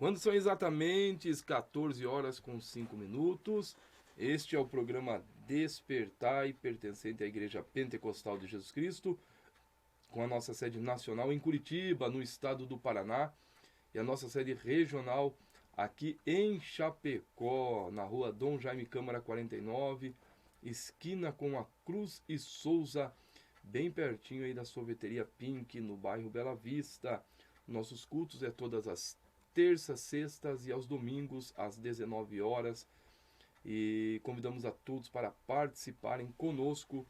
Quando são exatamente as 14 horas com 5 minutos, este é o programa Despertai, pertencente à Igreja Pentecostal de Jesus Cristo, com a nossa sede nacional em Curitiba, no estado do Paraná, e a nossa sede regional aqui em Chapecó, na rua Dom Jaime Câmara 49, esquina com a Cruz e Souza, bem pertinho aí da sorveteria Pink, no bairro Bela Vista. Nossos cultos é todas as terças, sextas e aos domingos, às 19 horas. E convidamos a todos para participarem conosco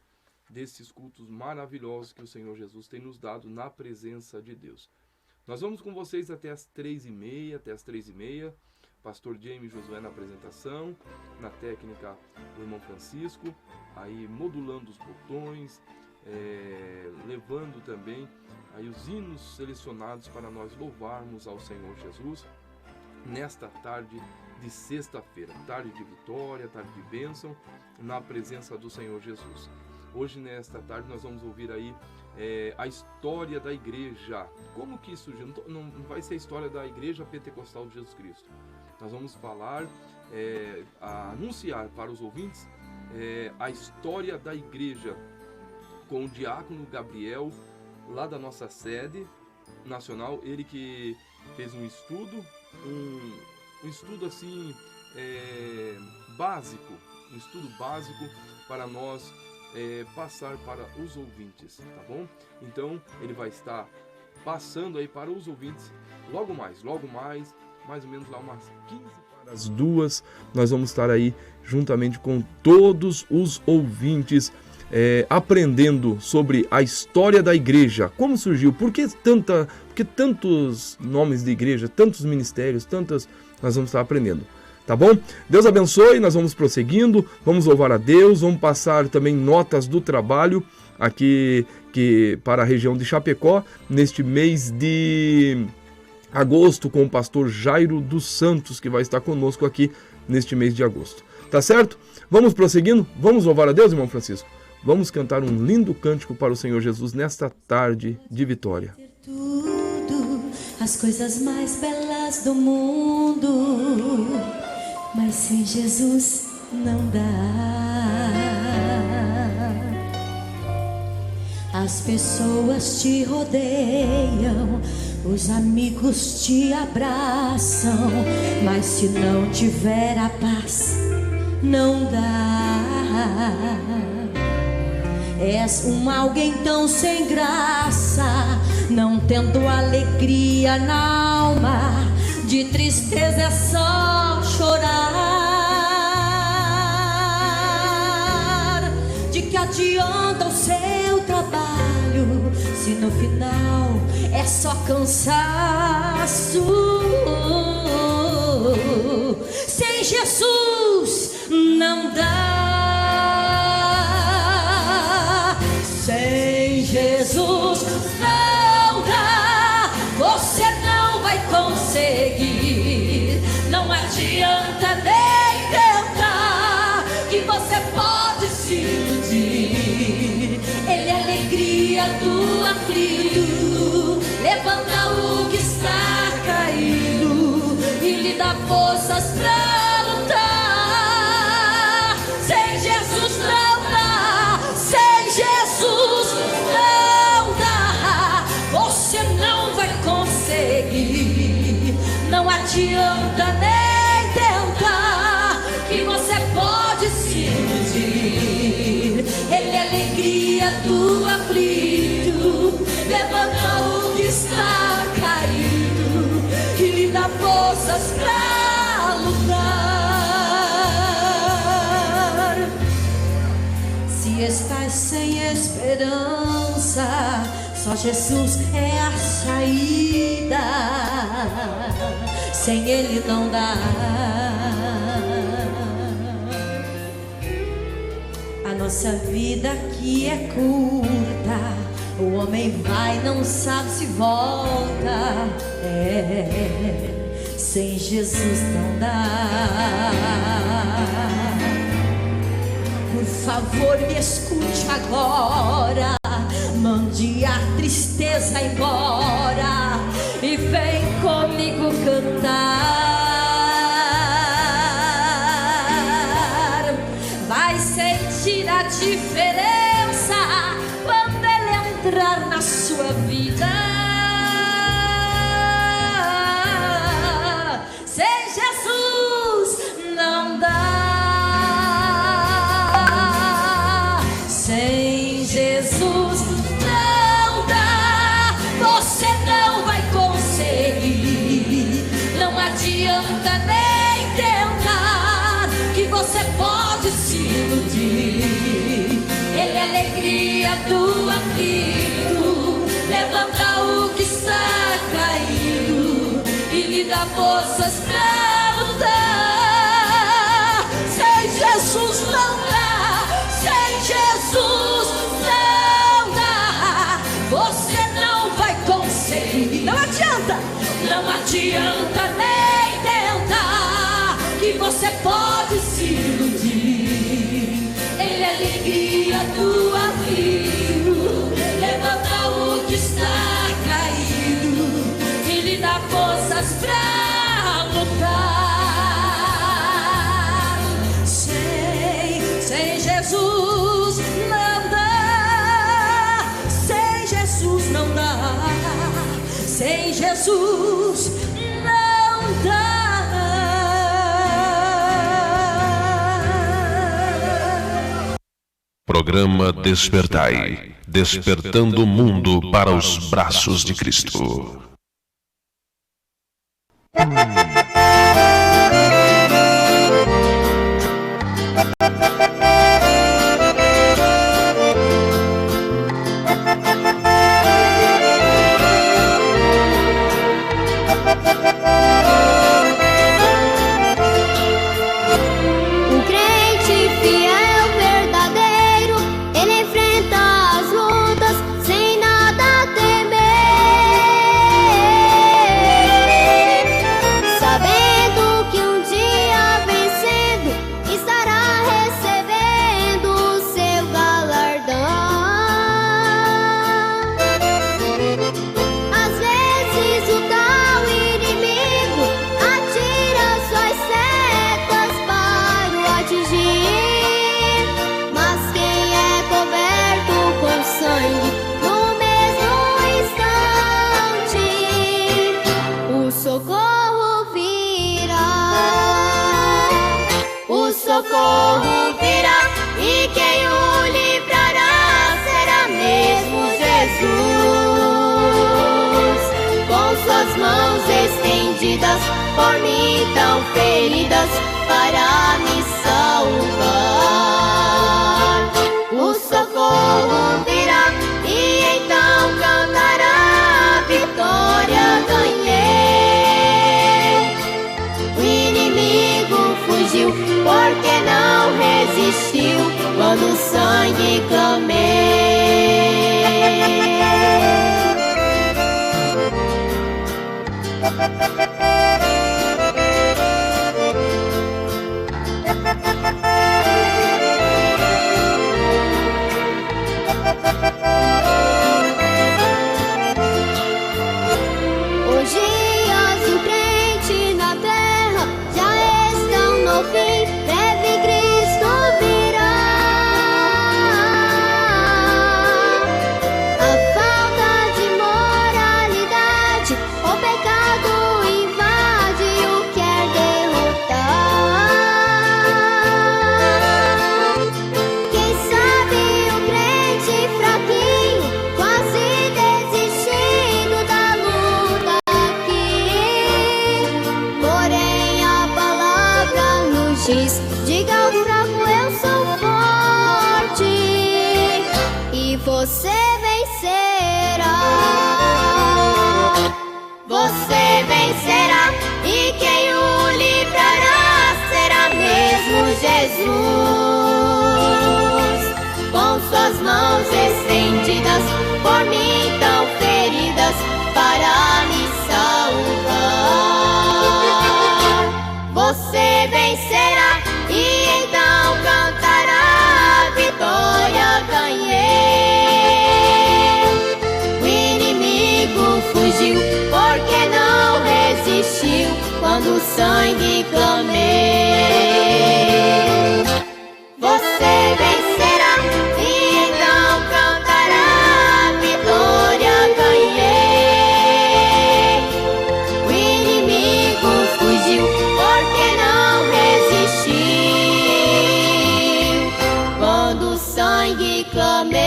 desses cultos maravilhosos que o Senhor Jesus tem nos dado na presença de Deus. Nós vamos com vocês até as 3h30, Pastor James Josué na apresentação, na técnica o irmão Francisco, aí modulando os botões, levando também aí os hinos selecionados para nós louvarmos ao Senhor Jesus nesta tarde de sexta-feira, tarde de vitória, tarde de bênção na presença do Senhor Jesus. Hoje, nesta tarde, nós vamos ouvir aí a história da igreja. Como que isso surgiu? Não vai ser a história da Igreja Pentecostal de Jesus Cristo. Nós vamos falar, anunciar para os ouvintes a história da igreja com o diácono Gabriel, lá da nossa sede nacional. Ele que fez um estudo, um estudo assim básico, um estudo básico para nós passar para os ouvintes, tá bom? Então ele vai estar passando aí para os ouvintes logo mais ou menos lá umas 15 para as 2, nós vamos estar aí juntamente com todos os ouvintes aprendendo sobre a história da igreja, como surgiu, por que tantos nomes de igreja, tantos ministérios, nós vamos estar aprendendo, tá bom? Deus abençoe, nós vamos prosseguindo, vamos louvar a Deus, vamos passar também notas do trabalho aqui para a região de Chapecó, neste mês de agosto, com o pastor Jairo dos Santos, que vai estar conosco aqui neste mês de agosto, tá certo? Vamos prosseguindo, vamos louvar a Deus, irmão Francisco? Vamos cantar um lindo cântico para o Senhor Jesus nesta tarde de vitória. Tudo, as coisas mais belas do mundo, mas sem Jesus não dá. As pessoas te rodeiam, os amigos te abraçam, mas se não tiver a paz, não dá. És alguém tão sem graça, não tendo alegria na alma, de tristeza é só chorar. De que adianta o seu trabalho, se no final é só cansaço? Sem Jesus não dá. Sem Jesus não dá, você não vai conseguir. Não adianta nem tentar, que você pode se iludir. Ele é a alegria do aflito, levanta o que está caído e lhe dá forças pra lutar. Sem Jesus não dá, sem Jesus não dá, você não vai conseguir. Não adianta nem tentar, que você pode se iludir. Ele é a alegria do aflito, levanta o que está caído e lhe dá forças pra lutar. Se estás sem esperança, só Jesus é a saída. Sem Ele não dá. A nossa vida aqui é curta, o homem vai, não sabe se volta. Sem Jesus não dá. Por favor, me escute agora, mande a tristeza embora e vem comigo cantar. Não adianta nem tentar, que você pode se iludir. Ele é a alegria do aflito, levanta o que está caído e lhe dá forças pra lutar. Sem Jesus não dá, sem Jesus não dá. Você não vai conseguir. Não adianta, não adianta nem tentar, que você pode se iludir. Ele é a alegria do aflito, levanta o que está caído e lhe dá forças pra lutar. Sem Jesus não dá, sem Jesus não dá, sem Jesus não dá. Programa Despertai, despertando o mundo para os braços de Cristo. Socorro virá e quem o livrará será mesmo Jesus. Com suas mãos estendidas por mim tão feridas para me salvar. O socorro virá e então cantará a vitória ganhei. O inimigo fugiu porque não resistiu quando o sangue clamei. Os dias do crente na terra já estão no fim. Breve Cristo virá. A falta de moralidade, o pecado invade e o quer derrotar. Quem sabe o crente fraquinho, quase desistindo da luta aqui. Porém a palavra nos diz: diga ao fraco, eu sou forte, e você vencerá. Você vencerá, e quem o livrará será mesmo Jesus. Com suas mãos estendidas por mim tão feridas para me salvar. Você vencerá e então cantará a vitória ganhei. O inimigo fugiu porque não resistiu quando o sangue clamei. Você vencerá e então cantará a vitória ganhei. O inimigo fugiu porque não resistiu quando o sangue clamei.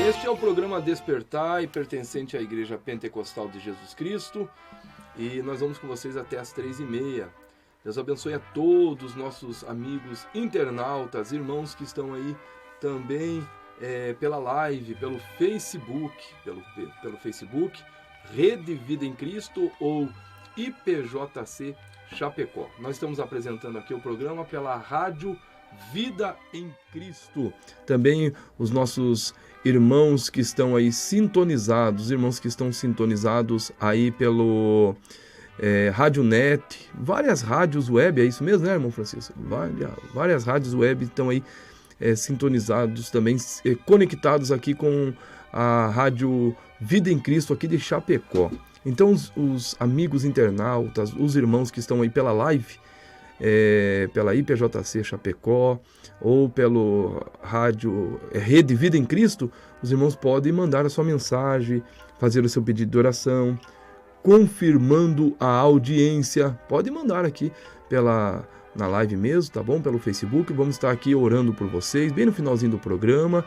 Este é o programa Despertai, pertencente à Igreja Pentecostal de Jesus Cristo. E nós vamos com vocês até as 3h30. Deus abençoe a todos os nossos amigos internautas, irmãos que estão aí também pela live, pelo Facebook, pelo Facebook, Rede Vida em Cristo ou IPJC Chapecó. Nós estamos apresentando aqui o programa pela Rádio Vida em Cristo. Também os nossos irmãos que estão aí sintonizados, aí pelo Rádio Net, várias rádios web, é isso mesmo, né, irmão Francisco? Várias rádios web estão aí sintonizados também, conectados aqui com a Rádio Vida em Cristo aqui de Chapecó. Então os amigos internautas, os irmãos que estão aí pela live, pela IPJC Chapecó ou pelo rádio Rede Vida em Cristo, os irmãos podem mandar a sua mensagem, fazer o seu pedido de oração, confirmando a audiência. Pode mandar aqui na live mesmo, tá bom? Pelo Facebook, vamos estar aqui orando por vocês, bem no finalzinho do programa,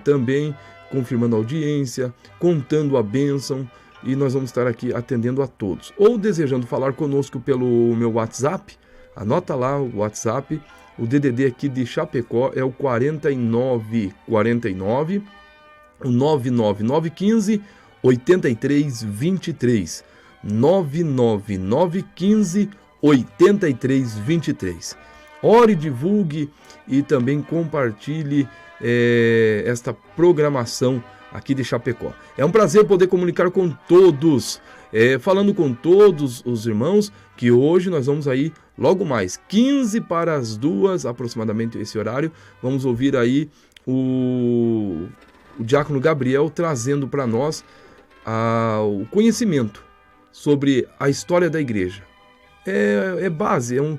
também confirmando a audiência, contando a bênção, e nós vamos estar aqui atendendo a todos. Ou desejando falar conosco pelo meu WhatsApp, anota lá o WhatsApp, o DDD aqui de Chapecó é o 4949 o 99915 8323, 99915 8323. Ore, divulgue e também compartilhe esta programação aqui de Chapecó. É um prazer poder comunicar com todos, falando com todos os irmãos, que hoje nós vamos aí, logo mais, 1:15 aproximadamente esse horário, vamos ouvir aí o diácono Gabriel trazendo para nós o conhecimento sobre a história da igreja. É base, um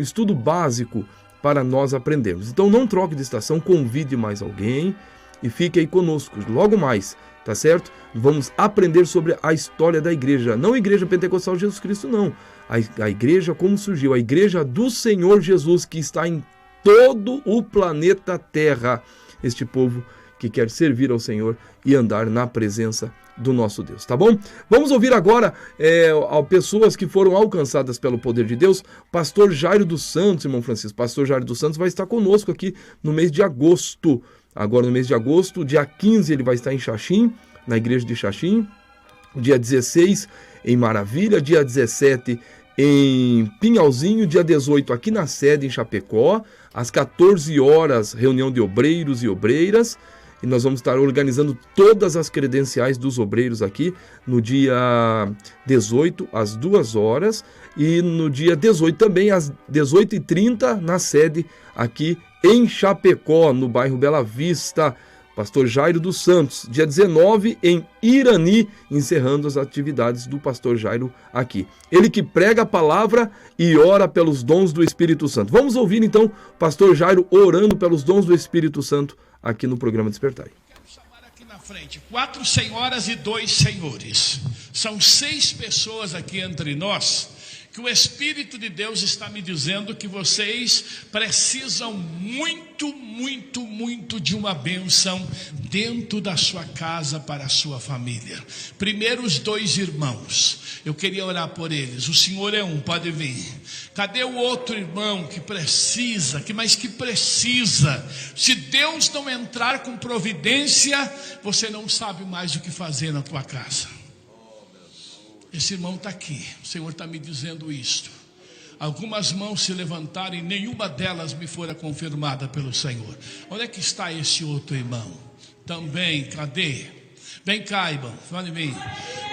estudo básico para nós aprendermos. Então não troque de estação, convide mais alguém e fique aí conosco, logo mais, tá certo? Vamos aprender sobre a história da igreja, não a Igreja Pentecostal de Jesus Cristo, não. A igreja como surgiu, a igreja do Senhor Jesus, que está em todo o planeta Terra, este povo que quer servir ao Senhor e andar na presença do nosso Deus, tá bom? Vamos ouvir agora pessoas que foram alcançadas pelo poder de Deus. Pastor Jairo dos Santos, irmão Francisco, Pastor Jairo dos Santos vai estar conosco aqui no mês de agosto. Agora no mês de agosto, dia 15 ele vai estar em Xaxim, na igreja de Xaxim, dia 16 em Maravilha, dia 17 em Pinhalzinho, dia 18 aqui na sede em Chapecó, às 14 horas, reunião de obreiros e obreiras, e nós vamos estar organizando todas as credenciais dos obreiros aqui no dia 18, às 2 horas, e no dia 18 também, às 18h30, na sede aqui em Chapecó, no bairro Bela Vista, Pastor Jairo dos Santos. Dia 19 em Irani, encerrando as atividades do Pastor Jairo aqui. Ele que prega a palavra e ora pelos dons do Espírito Santo. Vamos ouvir então o Pastor Jairo orando pelos dons do Espírito Santo aqui no programa Despertai. Quero chamar aqui na frente 4 senhoras e 2 senhores. São 6 pessoas aqui entre nós, que o Espírito de Deus está me dizendo que vocês precisam muito, muito, muito de uma bênção dentro da sua casa para a sua família. Primeiro os 2 irmãos, eu queria orar por eles. O senhor é um, pode vir. Cadê o outro irmão que precisa, mas que precisa? Se Deus não entrar com providência, você não sabe mais o que fazer na tua casa. Esse irmão está aqui, o Senhor está me dizendo isto. Algumas mãos se levantaram e nenhuma delas me fora confirmada pelo Senhor. Onde é que está esse outro irmão? Também, cadê? Vem cá, irmão, pode vir.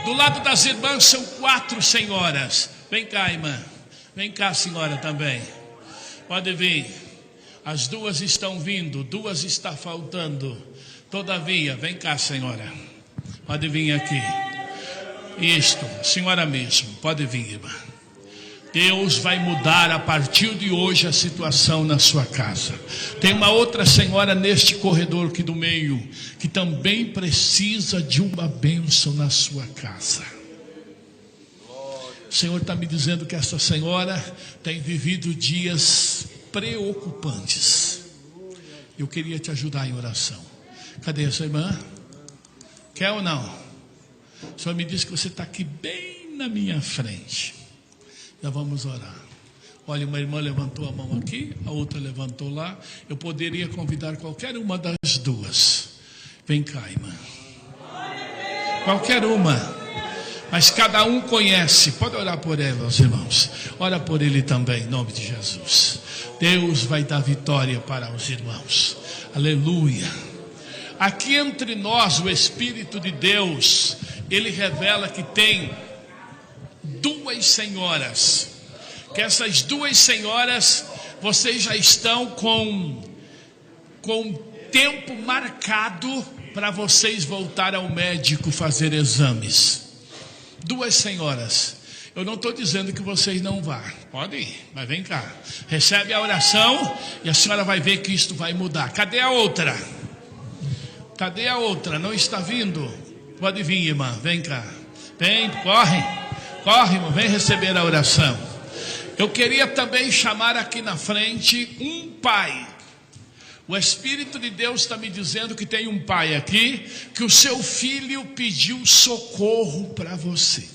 Do lado das irmãs são 4 senhoras. Vem cá, irmã. Vem cá, senhora, também. Pode vir. As 2 estão vindo, 2 está faltando. Todavia, vem cá, senhora. Pode vir aqui. Isto, senhora mesmo, pode vir, irmã. Deus vai mudar a partir de hoje a situação na sua casa. Tem uma outra senhora neste corredor aqui do meio, que também precisa de uma bênção na sua casa. O Senhor está me dizendo que essa senhora tem vivido dias preocupantes. Eu queria te ajudar em oração. Cadê a sua irmã? Quer ou não? O Senhor me disse que você está aqui bem na minha frente. Já vamos orar. Olha, uma irmã levantou a mão aqui, a outra levantou lá. Eu poderia convidar qualquer uma das duas. Vem cá, irmã. Qualquer uma. Mas cada um conhece. Pode orar por ela, os irmãos. Ora por ele também, em nome de Jesus. Deus vai dar vitória para os irmãos. Aleluia. Aqui entre nós, o Espírito de Deus, ele revela que tem duas senhoras. Que essas duas senhoras, vocês já estão com tempo marcado para vocês voltar ao médico fazer exames. Duas senhoras. Eu não estou dizendo que vocês não vão. Pode ir, mas vem cá. Recebe a oração e a senhora vai ver que isto vai mudar. Cadê a outra? Cadê a outra? Não está vindo? Pode vir, irmã. Vem cá. Vem, corre. Corre, irmão. Vem receber a oração. Eu queria também chamar aqui na frente um pai. O Espírito de Deus está me dizendo que tem um pai aqui, que o seu filho pediu socorro para você.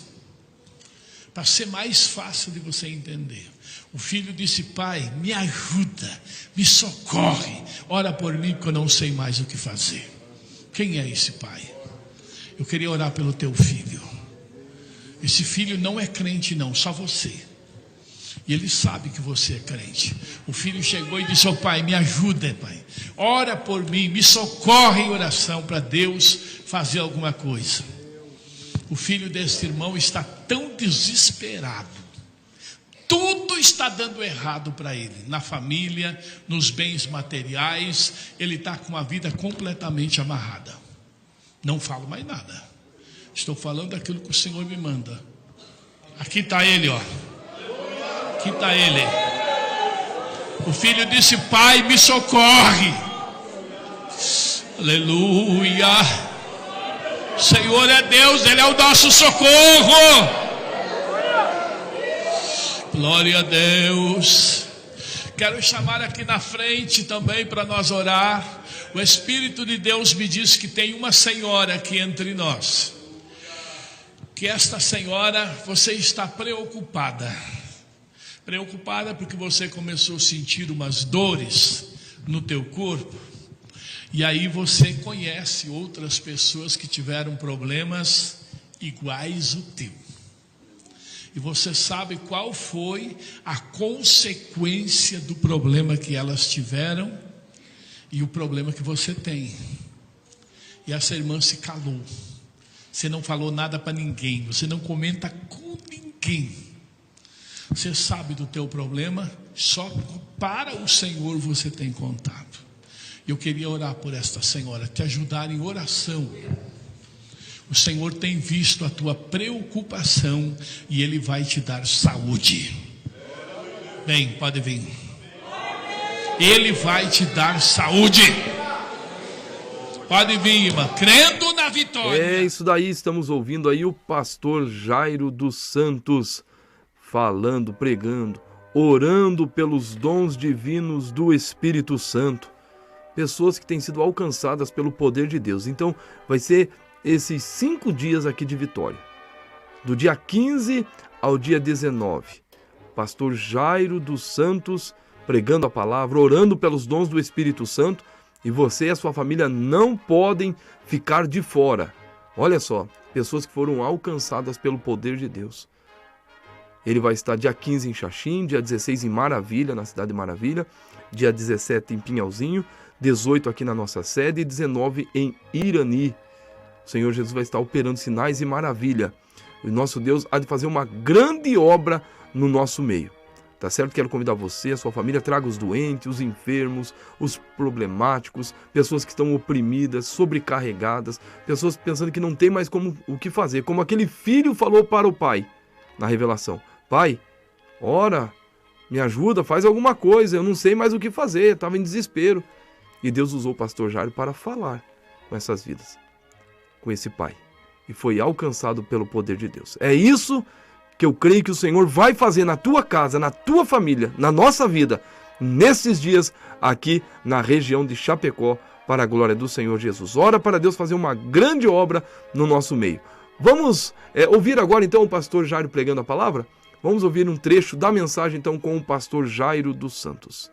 Para ser mais fácil de você entender. O filho disse: pai, me ajuda, me socorre, ora por mim porque eu não sei mais o que fazer. Quem é esse pai? Eu queria orar pelo teu filho. Esse filho não é crente não, só você. E ele sabe que você é crente. O filho chegou e disse: pai, me ajuda, pai. Ora por mim, me socorre em oração para Deus fazer alguma coisa. O filho desse irmão está tão desesperado. Tudo está dando errado para ele. Na família, nos bens materiais. Ele está com a vida completamente amarrada. Não falo mais nada. Estou falando daquilo que o Senhor me manda. Aqui está ele, ó. Aqui está ele. O filho disse: pai, me socorre. Aleluia. O Senhor é Deus, Ele é o nosso socorro. Glória a Deus. Quero chamar aqui na frente também para nós orar. O Espírito de Deus me diz que tem uma senhora aqui entre nós. Que esta senhora, você está preocupada. Preocupada porque você começou a sentir umas dores no teu corpo. E aí você conhece outras pessoas que tiveram problemas iguais ao teu. E você sabe qual foi a consequência do problema que elas tiveram e o problema que você tem. E essa irmã se calou. Você não falou nada para ninguém. Você não comenta com ninguém. Você sabe do teu problema, só para o Senhor você tem contado. Eu queria orar por esta senhora, te ajudar em oração. O Senhor tem visto a tua preocupação e Ele vai te dar saúde. Vem, pode vir. Ele vai te dar saúde. Pode vir, irmã, crendo na vitória. É isso daí, estamos ouvindo aí o pastor Jairo dos Santos falando, pregando, orando pelos dons divinos do Espírito Santo. Pessoas que têm sido alcançadas pelo poder de Deus. Então vai ser esses 5 dias aqui de vitória. Do dia 15 ao dia 19. Pastor Jairo dos Santos pregando a palavra, orando pelos dons do Espírito Santo. E você e a sua família não podem ficar de fora. Olha só, pessoas que foram alcançadas pelo poder de Deus. Ele vai estar dia 15 em Xaxim, dia 16 em Maravilha, na cidade de Maravilha, dia 17 em Pinhalzinho, 18 aqui na nossa sede e 19 em Irani. O Senhor Jesus vai estar operando sinais e maravilha. O nosso Deus há de fazer uma grande obra no nosso meio. Tá certo? Quero convidar você, a sua família, traga os doentes, os enfermos, os problemáticos, pessoas que estão oprimidas, sobrecarregadas, pessoas pensando que não tem mais o que fazer, como aquele filho falou para o pai na revelação: pai, ora, me ajuda, faz alguma coisa, eu não sei mais o que fazer, estava em desespero. E Deus usou o pastor Jairo para falar com essas vidas, com esse pai. E foi alcançado pelo poder de Deus. É isso que eu creio que o Senhor vai fazer na tua casa, na tua família, na nossa vida, nesses dias aqui na região de Chapecó, para a glória do Senhor Jesus. Ora para Deus fazer uma grande obra no nosso meio. Vamos ouvir agora então o pastor Jairo pregando a palavra? Vamos ouvir um trecho da mensagem então com o pastor Jairo dos Santos.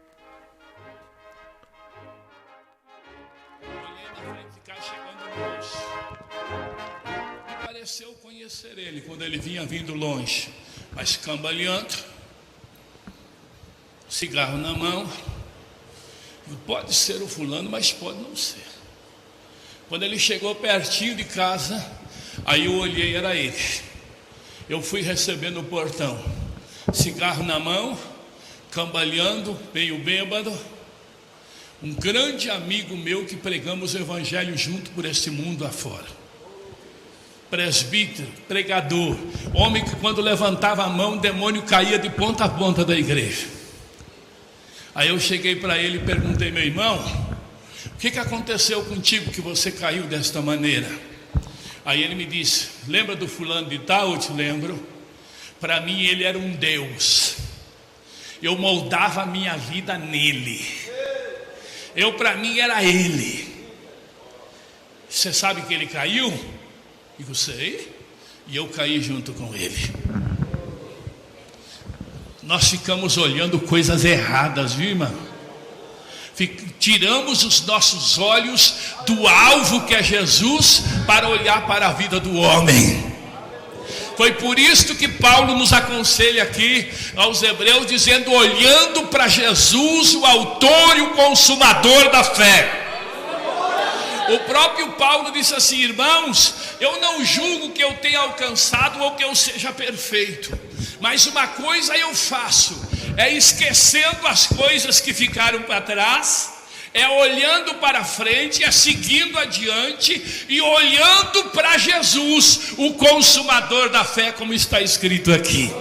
Me pareceu conhecer ele quando ele vinha vindo longe, mas cambaleando, cigarro na mão. Pode ser o fulano, mas pode não ser. Quando ele chegou pertinho de casa, aí eu olhei, era ele. Eu fui receber no portão, cigarro na mão, cambaleando, meio bêbado. Um grande amigo meu que pregamos o evangelho junto por esse mundo afora. Presbítero, pregador, homem que quando levantava a mão, o demônio caía de ponta a ponta da igreja. Aí eu cheguei para ele e perguntei: meu irmão, o que aconteceu contigo que você caiu desta maneira? Aí ele me disse: lembra do fulano de tal? Eu te lembro. Para mim ele era um Deus. Eu moldava a minha vida nele. Para mim era ele. Você sabe que ele caiu? Eu sei. E eu caí junto com ele. Nós ficamos olhando coisas erradas, viu, irmão? Tiramos os nossos olhos do alvo que é Jesus para olhar para a vida do homem. Foi por isso que Paulo nos aconselha aqui aos Hebreus, dizendo: olhando para Jesus, o autor e o consumador da fé. O próprio Paulo disse assim: irmãos, eu não julgo que eu tenha alcançado ou que eu seja perfeito, mas uma coisa eu faço, esquecendo as coisas que ficaram para trás, olhando para frente, seguindo adiante e olhando para Jesus, o consumador da fé, como está escrito aqui.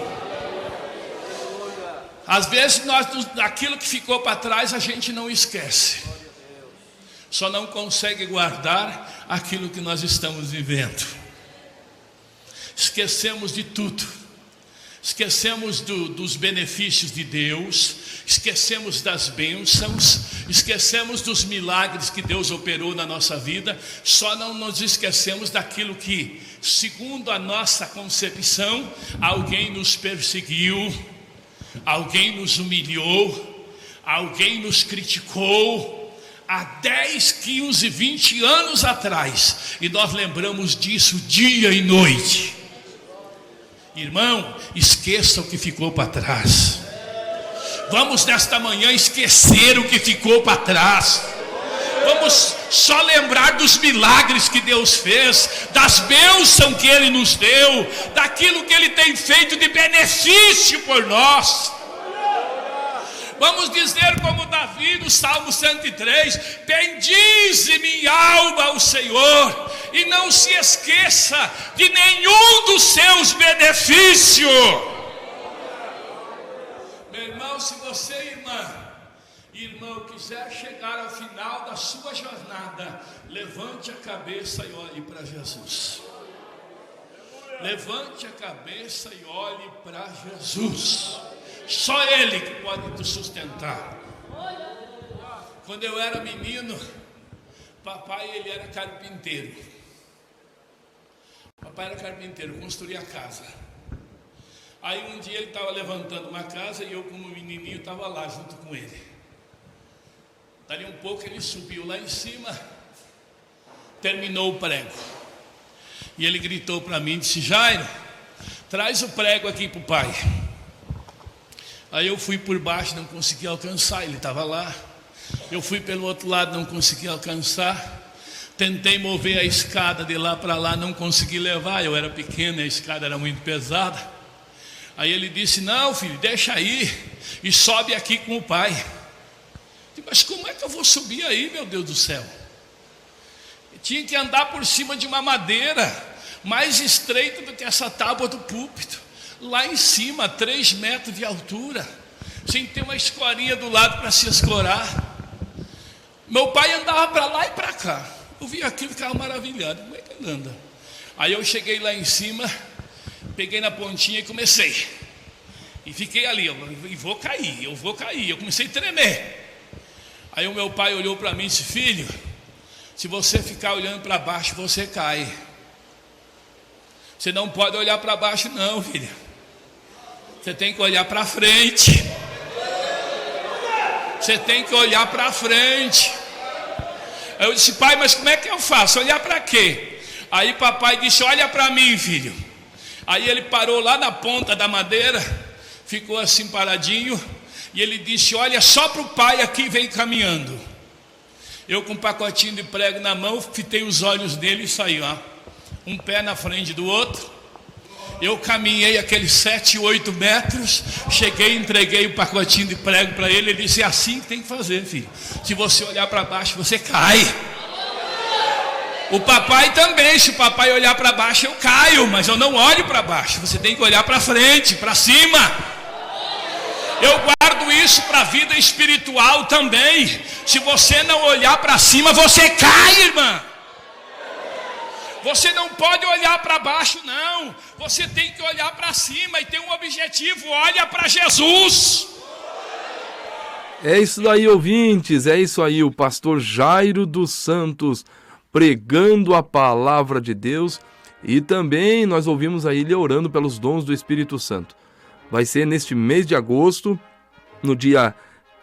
Às vezes aquilo que ficou para trás a gente não esquece, só não consegue guardar aquilo que nós estamos vivendo. Esquecemos de tudo. Esquecemos dos benefícios de Deus, esquecemos das bênçãos, esquecemos dos milagres que Deus operou na nossa vida, só não nos esquecemos daquilo que, segundo a nossa concepção, alguém nos perseguiu, alguém nos humilhou, alguém nos criticou há 10, 15, 20 anos atrás, e nós lembramos disso dia e noite. Irmão, esqueça o que ficou para trás. Vamos nesta manhã esquecer o que ficou para trás. Vamos só lembrar dos milagres que Deus fez, das bênçãos que Ele nos deu, daquilo que Ele tem feito de benefício por nós. Vamos dizer como Davi no Salmo 103: bendize minha alma ao Senhor, e não se esqueça de nenhum dos seus benefícios. Meu irmão, se você, irmão, quiser chegar ao final da sua jornada, levante a cabeça e olhe para Jesus. Levante a cabeça e olhe para Jesus. Só Ele que pode te sustentar. Quando eu era menino, papai, ele era carpinteiro. Papai era carpinteiro, construía casa. Aí um dia ele estava levantando uma casa e eu, como menininho, estava lá junto com ele. Dali um pouco ele subiu lá em cima, terminou o prego. E ele gritou para mim, disse: Jairo, traz o prego aqui para o pai. Aí eu fui por baixo, não consegui alcançar, ele estava lá. Eu fui pelo outro lado, não consegui alcançar. Tentei mover a escada de lá para lá, não consegui levar. Eu era pequeno, a escada era muito pesada. Aí ele disse: não, filho, deixa aí e sobe aqui com o pai. Eu disse: mas como é que eu vou subir aí, meu Deus do céu? Eu tinha que andar por cima de uma madeira mais estreita do que essa tábua do púlpito, lá em cima, 3 metros de altura, sem ter uma escorinha do lado para se escorar. Meu pai andava para lá e para cá. Eu vi aquilo e ficava maravilhado. Como é que ele anda? Aí eu cheguei lá em cima, peguei na pontinha e comecei. E fiquei ali, eu vou cair. Eu comecei a tremer. Aí o meu pai olhou para mim e disse: filho, Se você ficar olhando para baixo, você cai. Você não pode olhar para baixo não, filha. Você tem que olhar para frente. Você tem que olhar para frente. Eu disse, pai, mas como é que eu faço? Olhar para quê? Aí papai disse, olha para mim, filho. Aí ele parou lá na ponta da madeira, ficou assim paradinho, e ele disse, olha só para o pai aqui, vem caminhando. Eu com um pacotinho de prego na mão, fitei os olhos dele e saí, ó, um pé na frente do outro. Eu caminhei aqueles 7, 8 metros, cheguei, entreguei o pacotinho de prego para ele. Ele disse, é assim que tem que fazer, filho. Se você olhar para baixo, você cai. O papai também, se o papai olhar para baixo, eu caio, mas eu não olho para baixo. Você tem que olhar para frente, para cima. Eu guardo isso para a vida espiritual também. Se você não olhar para cima, você cai, irmã. Você não pode olhar para baixo, não. Você tem que olhar para cima e ter um objetivo. Olha para Jesus. É isso daí, ouvintes. É isso aí, o pastor Jairo dos Santos pregando a palavra de Deus. E também nós ouvimos aí ele orando pelos dons do Espírito Santo. Vai ser neste mês de agosto, no dia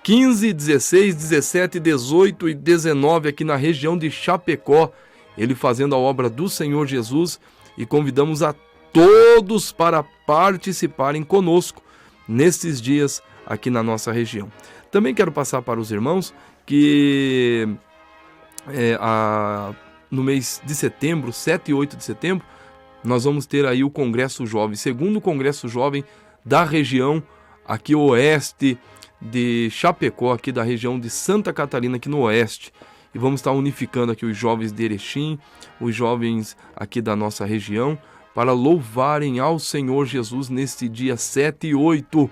15, 16, 17, 18 e 19, aqui na região de Chapecó, ele fazendo a obra do Senhor Jesus, e convidamos a todos para participarem conosco nesses dias aqui na nossa região. Também quero passar para os irmãos que no mês de setembro, 7 e 8 de setembro, nós vamos ter aí o Congresso Jovem, segundo Congresso Jovem da região aqui oeste de Chapecó, aqui da região de Santa Catarina, aqui no oeste. E vamos estar unificando aqui os jovens de Erechim, os jovens aqui da nossa região, para louvarem ao Senhor Jesus neste dia 7 e 8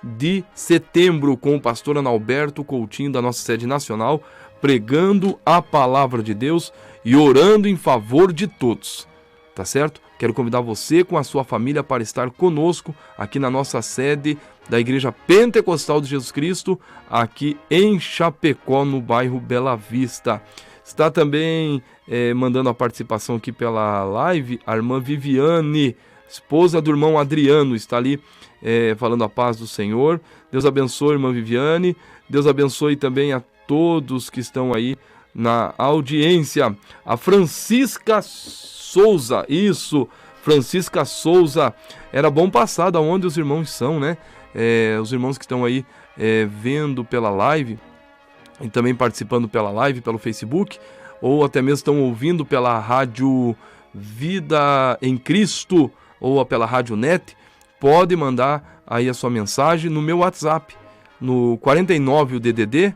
de setembro, com o pastor Analberto Coutinho, da nossa sede nacional, pregando a palavra de Deus e orando em favor de todos. Tá certo? Quero convidar você com a sua família para estar conosco aqui na nossa sede da Igreja Pentecostal de Jesus Cristo, aqui em Chapecó, no bairro Bela Vista. Está também mandando a participação aqui pela live a irmã Viviane, esposa do irmão Adriano, está ali falando a paz do Senhor. Deus abençoe, irmã Viviane. Deus abençoe também a todos que estão aí na audiência. A Francisca Souza, isso, Francisca Souza. Era bom passar da onde os irmãos são, né? Os irmãos que estão aí vendo pela live e também participando pela live, pelo Facebook, ou até mesmo estão ouvindo pela Rádio Vida em Cristo ou pela Rádio Net, pode mandar aí a sua mensagem no meu WhatsApp, no 49 o DDD,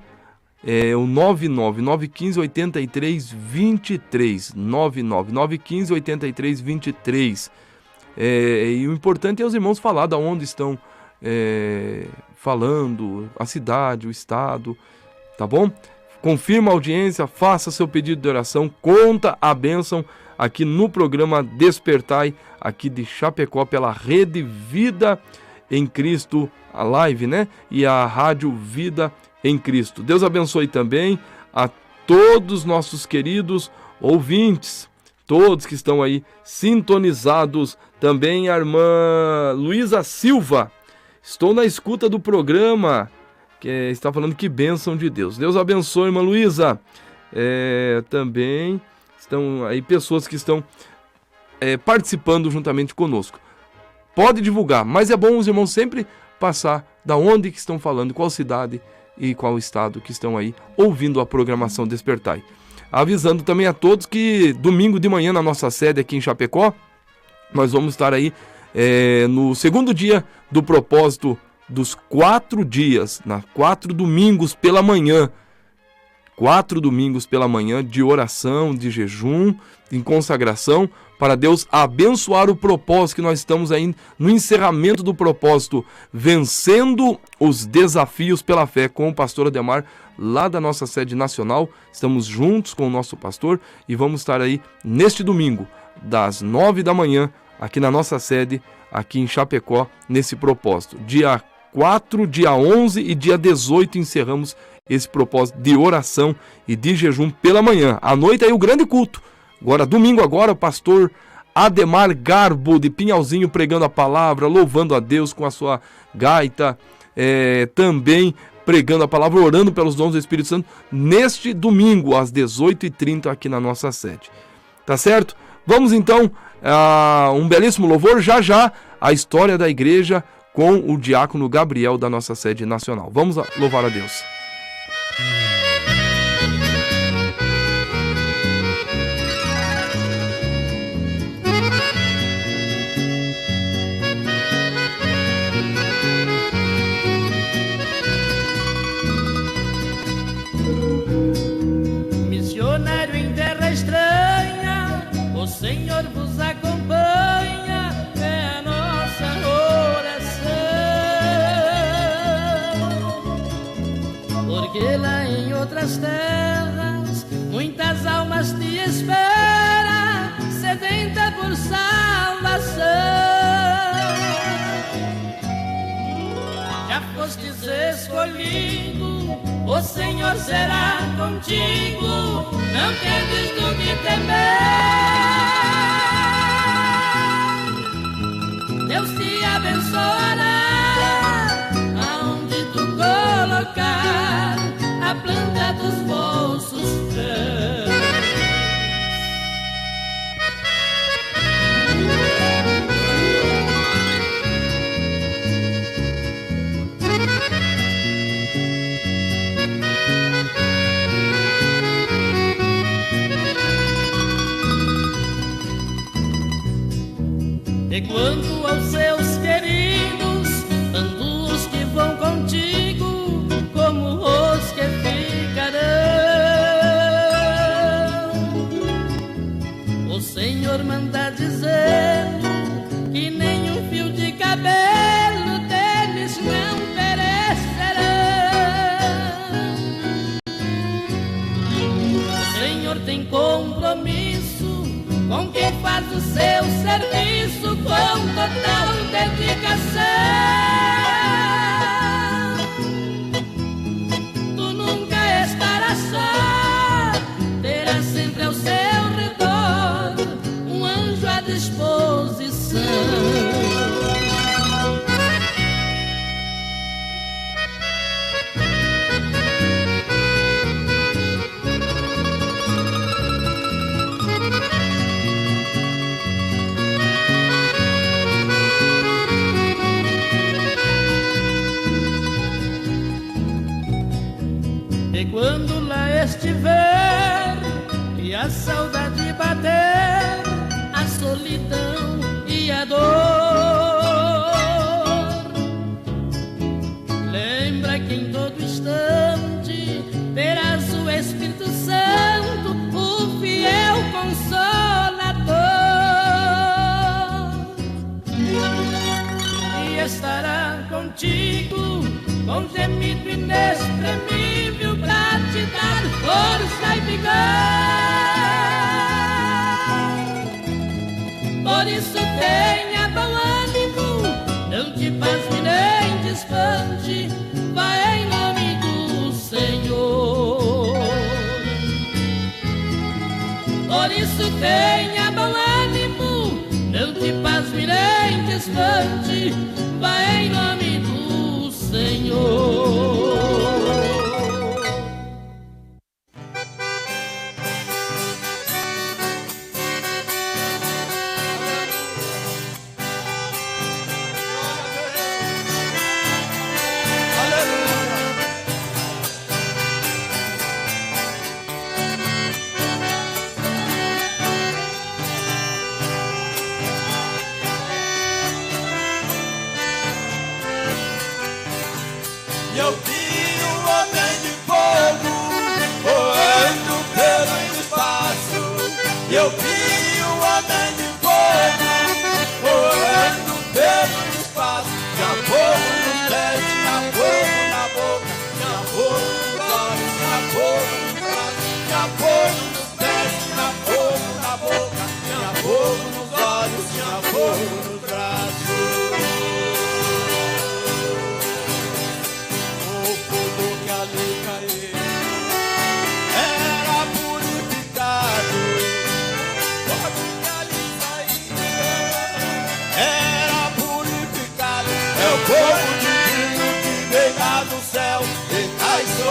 o 999158323, 999158323. E o importante é os irmãos falar de onde estão falando, a cidade, o estado, tá bom? Confirma a audiência, faça seu pedido de oração, conta a bênção aqui no programa Despertai, aqui de Chapecó, pela Rede Vida em Cristo, a live, né? E a Rádio Vida em Cristo. Deus abençoe também a todos nossos queridos ouvintes, todos que estão aí sintonizados. Também a irmã Luísa Silva, estou na escuta do programa, que está falando que bênção de Deus. Deus abençoe, irmã Luísa. Também estão aí pessoas que estão participando juntamente conosco. Pode divulgar, mas é bom os irmãos sempre passar da onde que estão falando, qual cidade e qual estado que estão aí ouvindo a programação Despertai. Avisando também a todos que domingo de manhã na nossa sede aqui em Chapecó, nós vamos estar aí no segundo dia do propósito dos 4 dias, 4 domingos pela manhã. 4 domingos pela manhã de oração, de jejum, em consagração, para Deus abençoar o propósito que nós estamos aí no encerramento do propósito, vencendo os desafios pela fé, com o pastor Ademar, lá da nossa sede nacional. Estamos juntos com o nosso pastor e vamos estar aí neste domingo, das 9 da manhã, aqui na nossa sede, aqui em Chapecó, nesse propósito. Dia 4, dia 11 e dia 18 encerramos esse propósito de oração e de jejum pela manhã. À noite aí o grande culto. Agora, domingo agora, o pastor Ademar Garbo de Pinhalzinho pregando a palavra, louvando a Deus com a sua gaita, também pregando a palavra, orando pelos dons do Espírito Santo, neste domingo, às 18h30, aqui na nossa sede. Tá certo? Vamos então a um belíssimo louvor, já a história da igreja com o diácono Gabriel da nossa sede nacional. Vamos louvar a Deus. O Senhor vos acompanha, é a nossa oração. Porque lá em outras terras, muitas almas te esperam, sedenta por salvação. Já fostes escolhido, o Senhor será contigo, não tendes do que temer. Deus te abençoará, aonde tu colocar a planta dos vossos pés. E quanto aos seus queridos, tanto os que vão contigo, como os que ficarão, o Senhor manda dizendo que nenhum fio de cabelo deles não perecerá. O Senhor tem compromisso com quem faz o seu serviço com total dedicação. Tu nunca estarás só, terás sempre ao seu redor um anjo à disposição. E quando lá estiver e a saudade bater, a solidão e a dor, lembra que em todo instante terás o Espírito Santo, o fiel consolador, e estará contigo com gemido inexprimível pra te dar força e vigor. Por isso tenha bom ânimo, não te pasme nem te espante, vai em nome do Senhor. Por isso tenha bom ânimo, não te pasme nem te espante, vai em nome do Senhor. Eu vi um homem de fogo voando pelo espaço. Eu vi um homem de fogo voando pelo espaço. Tinha fogo nos pés, tinha fogo na boca, tinha fogo nos olhos, tinha fogo nos braços, tinha fogo nos pés, tinha fogo na boca, tinha fogo nos olhos, tinha fogo nos braços.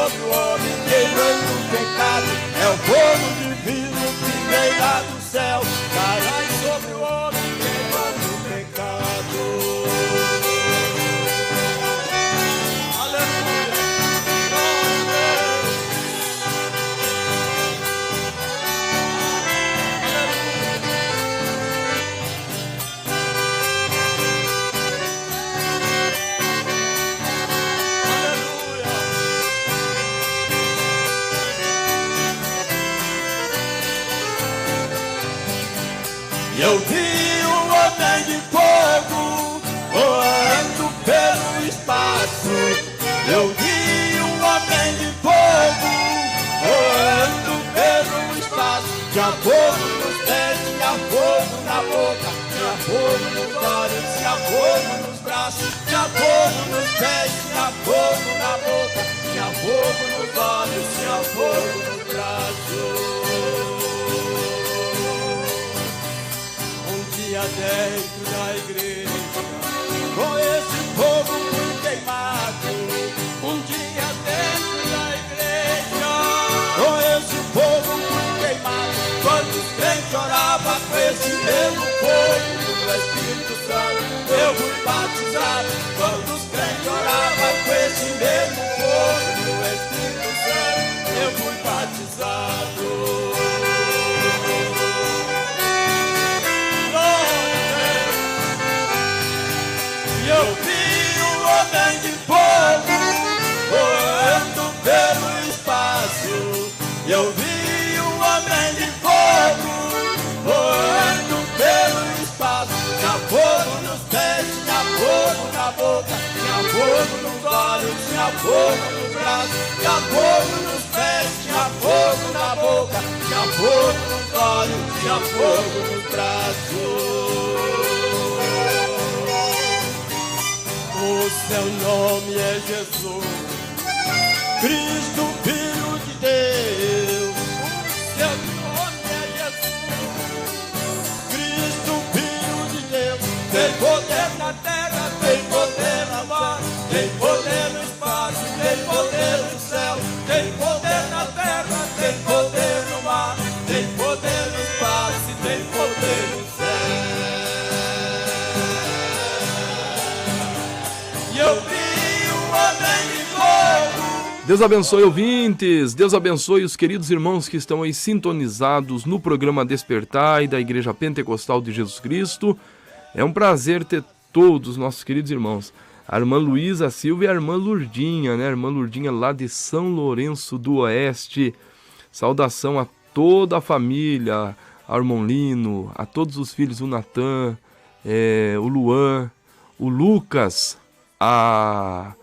sobre o homem que veio do pecado. É o fogo divino que veio lá do céu. Carai sobre o homem que veio do pecado. Aleluia. Eu vi um homem de fogo voando pelo espaço. Eu vi um homem de fogo voando pelo espaço. Tinha fogo nos pés, tinha fogo na boca, tinha fogo nos olhos, tinha fogo nos braços, tinha fogo nos pés, tinha fogo na boca, tinha fogo nos olhos, tinha fogo nos braços. Dentro da igreja, com esse fogo muito queimado. Um dia dentro da igreja, com esse fogo muito queimado. Quando os crentes oravam com esse mesmo fogo do Espírito Santo, eu fui batizado. Quando os crentes oravam com esse mesmo fogo do Espírito Santo, eu fui batizado. Eu vi um homem de fogo voando pelo espaço. Eu vi um homem de fogo voando pelo espaço. Tinha fogo nos pés, tinha fogo na boca, tinha fogo nos olhos, tinha fogo nos braços, tinha fogo nos pés, tinha fogo na boca, tinha fogo nos olhos, tinha fogo nos braços. O seu nome é Jesus, Cristo, Filho de Deus. O seu nome é Jesus, Cristo, Filho de Deus. Tem poder na terra, tem poder na mar, tem poder no espaço, tem poder no céu. Tem poder na terra, tem poder no mar, tem poder no espaço, tem poder no céu. Eu vi um homem de fogo. Deus abençoe, ouvintes. Deus abençoe os queridos irmãos que estão aí sintonizados no programa Despertai da Igreja Pentecostal de Jesus Cristo. É um prazer ter todos os nossos queridos irmãos. A irmã Luísa Silva e a irmã Lurdinha, né? A irmã Lurdinha lá de São Lourenço do Oeste. Saudação a toda a família, ao irmão Lino, a todos os filhos, o Natan, o Luan, o Lucas, a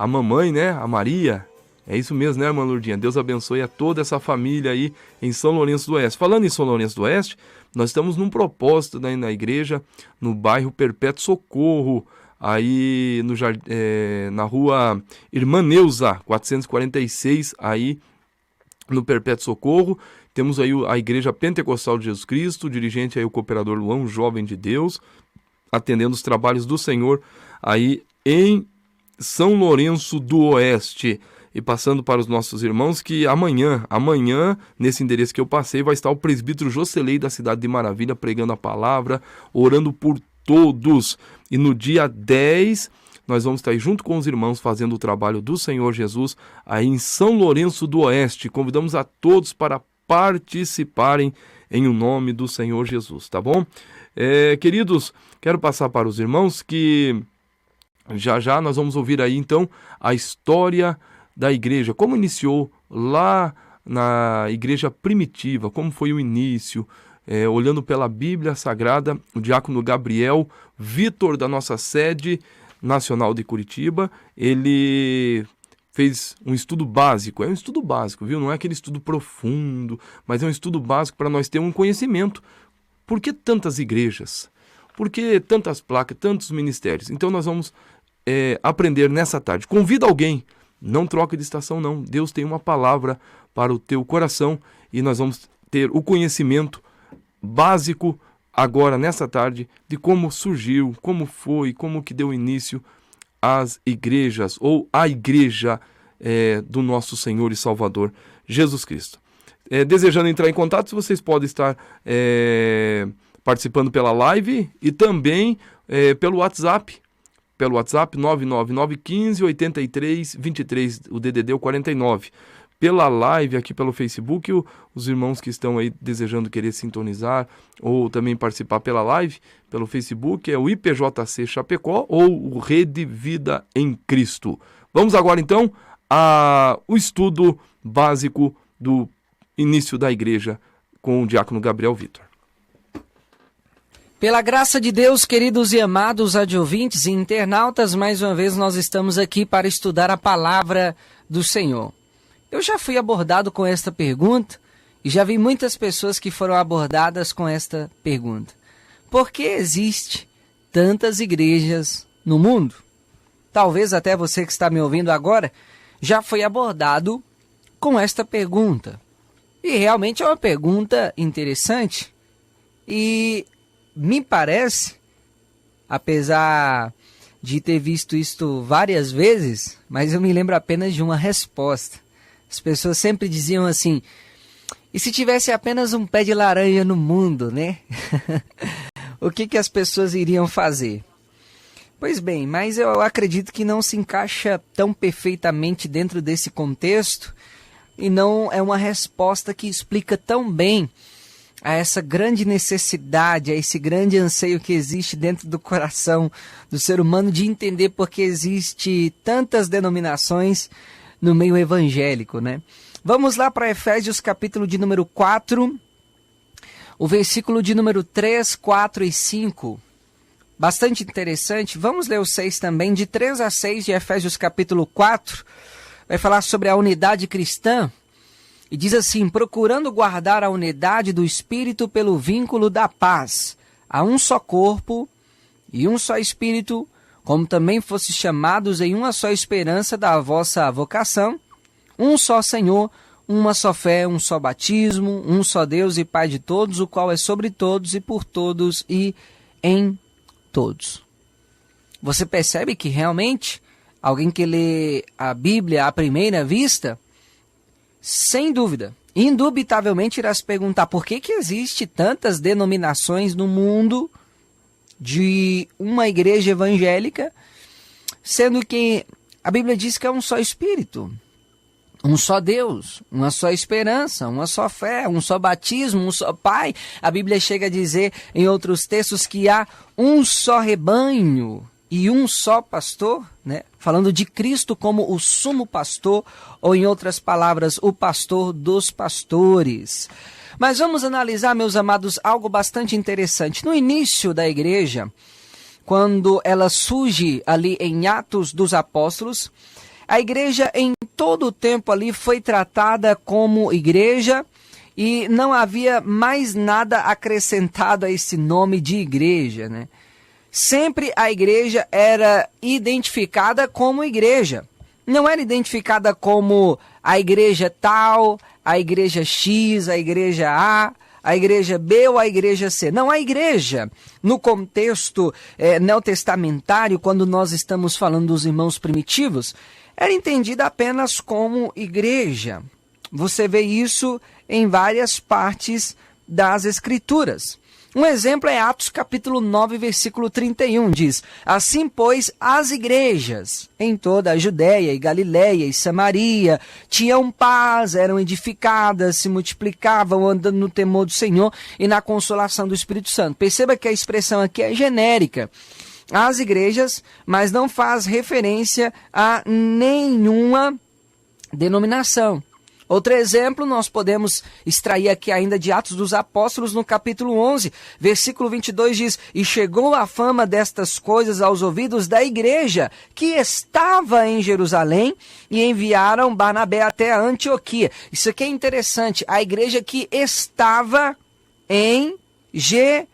mamãe, né? A Maria. É isso mesmo, né, irmã Lourdinha? Deus abençoe a toda essa família aí em São Lourenço do Oeste. Falando em São Lourenço do Oeste, nós estamos num propósito daí na igreja, no bairro Perpétuo Socorro, aí na rua Irmã Neuza, 446, aí no Perpétuo Socorro. Temos aí a Igreja Pentecostal de Jesus Cristo, o dirigente aí o cooperador Luan, um jovem de Deus, atendendo os trabalhos do Senhor aí em São Lourenço do Oeste. E passando para os nossos irmãos que amanhã, nesse endereço que eu passei, vai estar o presbítero Jocelei da Cidade de Maravilha pregando a palavra, orando por todos. E no dia 10, nós vamos estar aí junto com os irmãos fazendo o trabalho do Senhor Jesus aí em São Lourenço do Oeste. Convidamos a todos para participarem em o nome do Senhor Jesus, tá bom? Queridos, quero passar para os irmãos que já nós vamos ouvir aí então a história da igreja, como iniciou lá na igreja primitiva, como foi o início, olhando pela Bíblia Sagrada, o diácono Gabriel Vitor, da nossa sede nacional de Curitiba, ele fez um estudo básico, viu? Não é aquele estudo profundo, mas é um estudo básico para nós ter um conhecimento. Por que tantas igrejas? Por que tantas placas, tantos ministérios? Então nós vamos aprender nessa tarde. Convida alguém. Não troca de estação, não. Deus tem uma palavra para o teu coração e nós vamos ter o conhecimento básico agora, nessa tarde, de como surgiu, como foi, como que deu início às igrejas, ou a igreja do nosso Senhor e Salvador Jesus Cristo. Desejando entrar em contato, vocês podem estar participando pela live e também pelo WhatsApp. Pelo WhatsApp 99915-8323, o DDD é o 49. Pela live aqui pelo Facebook, os irmãos que estão aí desejando querer sintonizar ou também participar pela live, pelo Facebook, é o IPJC Chapecó ou o Rede Vida em Cristo. Vamos agora então ao estudo básico do início da igreja com o diácono Gabriel Vitor. Pela graça de Deus, queridos e amados radiovintes e internautas, mais uma vez nós estamos aqui para estudar a palavra do Senhor. Eu já fui abordado com esta pergunta e já vi muitas pessoas que foram abordadas com esta pergunta. Por que existe tantas igrejas no mundo? Talvez até você que está me ouvindo agora já foi abordado com esta pergunta. E realmente é uma pergunta interessante e me parece, apesar de ter visto isto várias vezes, mas eu me lembro apenas de uma resposta. As pessoas sempre diziam assim, e se tivesse apenas um pé de laranja no mundo, né? O que as pessoas iriam fazer? Pois bem, mas eu acredito que não se encaixa tão perfeitamente dentro desse contexto e não é uma resposta que explica tão bem a essa grande necessidade, a esse grande anseio que existe dentro do coração do ser humano de entender por que existe tantas denominações no meio evangélico, né? Vamos lá para Efésios capítulo de número 4, o versículo de número 3, 4 e 5. Bastante interessante. Vamos ler o 6 também, de 3 a 6 de Efésios capítulo 4. Vai falar sobre a unidade cristã. E diz assim, procurando guardar a unidade do Espírito pelo vínculo da paz. Há um só corpo e um só Espírito, como também fostes chamados em uma só esperança da vossa vocação, um só Senhor, uma só fé, um só batismo, um só Deus e Pai de todos, o qual é sobre todos e por todos e em todos. Você percebe que realmente alguém que lê a Bíblia à primeira vista, sem dúvida, indubitavelmente irá se perguntar por que existe tantas denominações no mundo de uma igreja evangélica, sendo que a Bíblia diz que é um só Espírito, um só Deus, uma só esperança, uma só fé, um só batismo, um só Pai. A Bíblia chega a dizer em outros textos que há um só rebanho e um só pastor, né? Falando de Cristo como o sumo pastor, ou em outras palavras, o pastor dos pastores. Mas vamos analisar, meus amados, algo bastante interessante. No início da igreja, quando ela surge ali em Atos dos Apóstolos, a igreja em todo o tempo ali foi tratada como igreja e não havia mais nada acrescentado a esse nome de igreja, né? Sempre a igreja era identificada como igreja. Não era identificada como a igreja tal, a igreja X, a igreja A, a igreja B ou a igreja C. Não, a igreja, no contexto neotestamentário, quando nós estamos falando dos irmãos primitivos, era entendida apenas como igreja. Você vê isso em várias partes das Escrituras. Um exemplo é Atos capítulo 9, versículo 31, diz: assim, pois, as igrejas em toda a Judéia e Galiléia e Samaria tinham paz, eram edificadas, se multiplicavam, andando no temor do Senhor e na consolação do Espírito Santo. Perceba que a expressão aqui é genérica. As igrejas, mas não faz referência a nenhuma denominação. Outro exemplo nós podemos extrair aqui ainda de Atos dos Apóstolos, no capítulo 11, versículo 22 diz: e chegou a fama destas coisas aos ouvidos da igreja que estava em Jerusalém, e enviaram Barnabé até a Antioquia. Isso aqui é interessante, a igreja que estava em Jerusalém.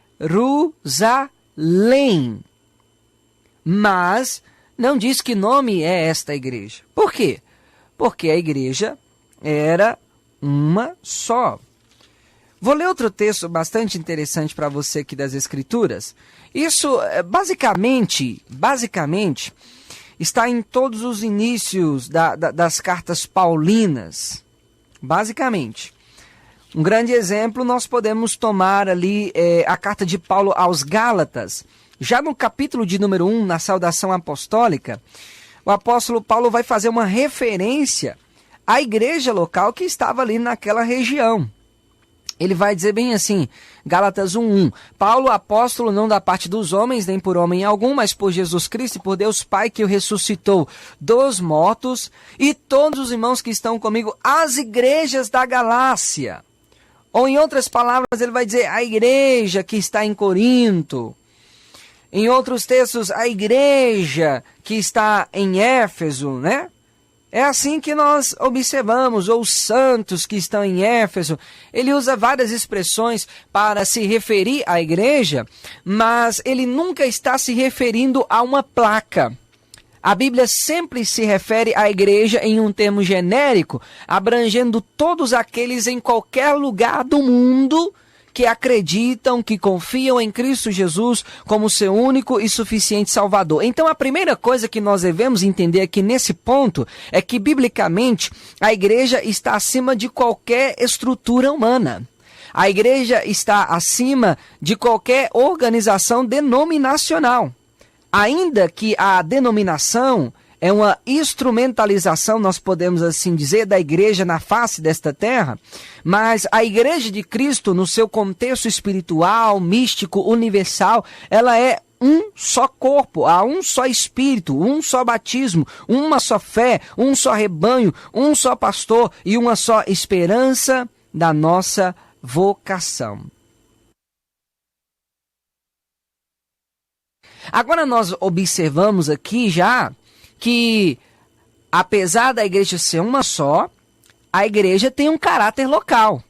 Mas não diz que nome é esta igreja. Por quê? Porque a igreja era uma só. Vou ler outro texto bastante interessante para você aqui das Escrituras. Isso, basicamente, está em todos os inícios das cartas paulinas, basicamente. Um grande exemplo nós podemos tomar ali a carta de Paulo aos Gálatas. Já no capítulo de número 1, na saudação apostólica, o apóstolo Paulo vai fazer uma referência à igreja local que estava ali naquela região. Ele vai dizer bem assim, Gálatas 1:1, Paulo, apóstolo, não da parte dos homens, nem por homem algum, mas por Jesus Cristo e por Deus Pai, que o ressuscitou dos mortos, e todos os irmãos que estão comigo, as igrejas da Galácia. Ou em outras palavras, ele vai dizer a igreja que está em Corinto. Em outros textos, a igreja que está em Éfeso, né? É assim que nós observamos, ou os santos que estão em Éfeso. Ele usa várias expressões para se referir à igreja, mas ele nunca está se referindo a uma placa. A Bíblia sempre se refere à igreja em um termo genérico, abrangendo todos aqueles em qualquer lugar do mundo que acreditam, que confiam em Cristo Jesus como seu único e suficiente Salvador. Então, a primeira coisa que nós devemos entender aqui nesse ponto é que, biblicamente, a igreja está acima de qualquer estrutura humana. A igreja está acima de qualquer organização denominacional. Ainda que a denominação é uma instrumentalização, nós podemos assim dizer, da igreja na face desta terra, mas a igreja de Cristo, no seu contexto espiritual, místico, universal, ela é um só corpo, há um só espírito, um só batismo, uma só fé, um só rebanho, um só pastor e uma só esperança da nossa vocação. Agora nós observamos aqui já que, apesar da igreja ser uma só, a igreja tem um caráter local.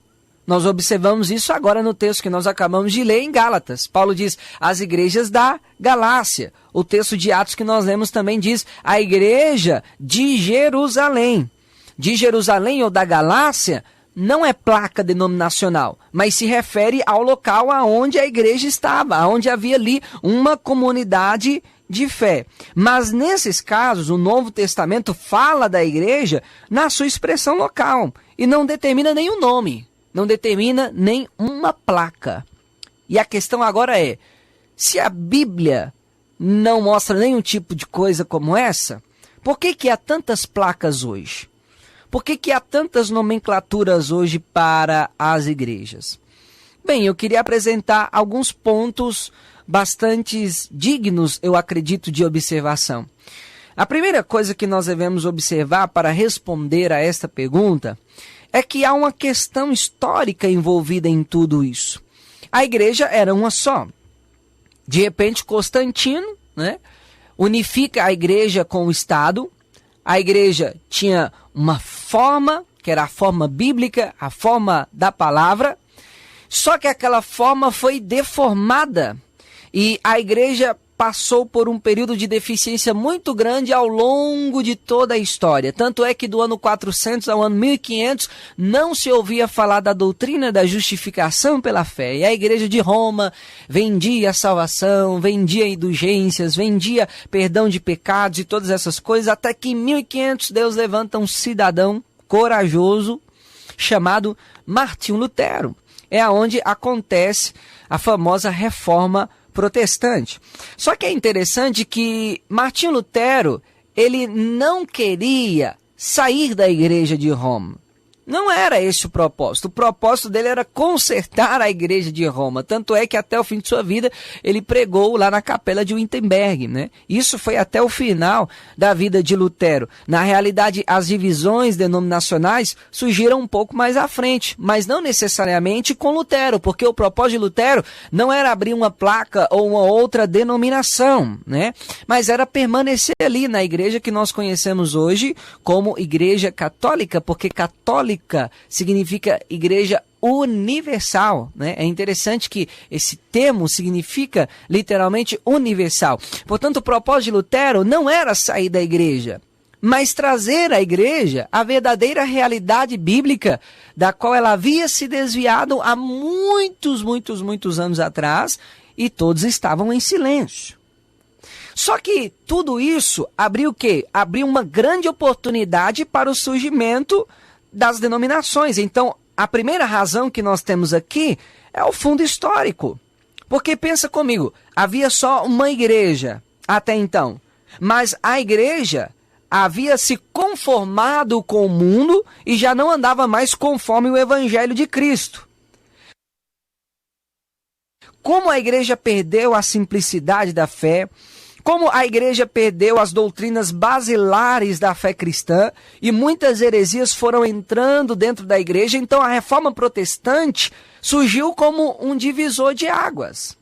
Nós observamos isso agora no texto que nós acabamos de ler em Gálatas. Paulo diz, as igrejas da Galácia. O texto de Atos que nós lemos também diz, a igreja de Jerusalém. De Jerusalém ou da Galácia não é placa denominacional, mas se refere ao local aonde a igreja estava, aonde havia ali uma comunidade de fé. Mas nesses casos, o Novo Testamento fala da igreja na sua expressão local e não determina nem o nome, não determina nem uma placa. E a questão agora é, se a Bíblia não mostra nenhum tipo de coisa como essa, por que há tantas placas hoje? Por que há tantas nomenclaturas hoje para as igrejas? Bem, eu queria apresentar alguns pontos bastante dignos, eu acredito, de observação. A primeira coisa que nós devemos observar para responder a esta pergunta é que há uma questão histórica envolvida em tudo isso. A igreja era uma só. De repente, Constantino, né, unifica a igreja com o Estado. A igreja tinha uma forma, que era a forma bíblica, a forma da palavra, só que aquela forma foi deformada e a igreja passou por um período de deficiência muito grande ao longo de toda a história. Tanto é que do ano 400 ao ano 1500 não se ouvia falar da doutrina da justificação pela fé. E a igreja de Roma vendia a salvação, vendia indulgências, vendia perdão de pecados e todas essas coisas, até que em 1500 Deus levanta um cidadão corajoso chamado Martinho Lutero. É aonde acontece a famosa reforma protestante. Só que é interessante que Martinho Lutero, ele não queria sair da igreja de Roma. Não era esse o propósito. O propósito dele era consertar a igreja de Roma. Tanto é que até o fim de sua vida ele pregou lá na capela de Wittenberg, né? Isso foi até o final da vida de Lutero. Na realidade, as divisões denominacionais surgiram um pouco mais à frente, mas não necessariamente com Lutero, porque o propósito de Lutero não era abrir uma placa ou uma outra denominação, né? Mas era permanecer ali na igreja que nós conhecemos hoje como Igreja Católica, porque católica significa igreja universal, né? É interessante que esse termo significa literalmente universal. Portanto, o propósito de Lutero não era sair da igreja, mas trazer à igreja a verdadeira realidade bíblica da qual ela havia se desviado há muitos anos atrás e todos estavam em silêncio. Só que tudo isso abriu o quê? Abriu uma grande oportunidade para o surgimento das denominações. Então, a primeira razão que nós temos aqui é o fundo histórico. Porque pensa comigo, havia só uma igreja até então, mas a igreja havia se conformado com o mundo e já não andava mais conforme o evangelho de Cristo. Como a igreja perdeu a simplicidade da fé, como a igreja perdeu as doutrinas basilares da fé cristã e muitas heresias foram entrando dentro da igreja, então a reforma protestante surgiu como um divisor de águas.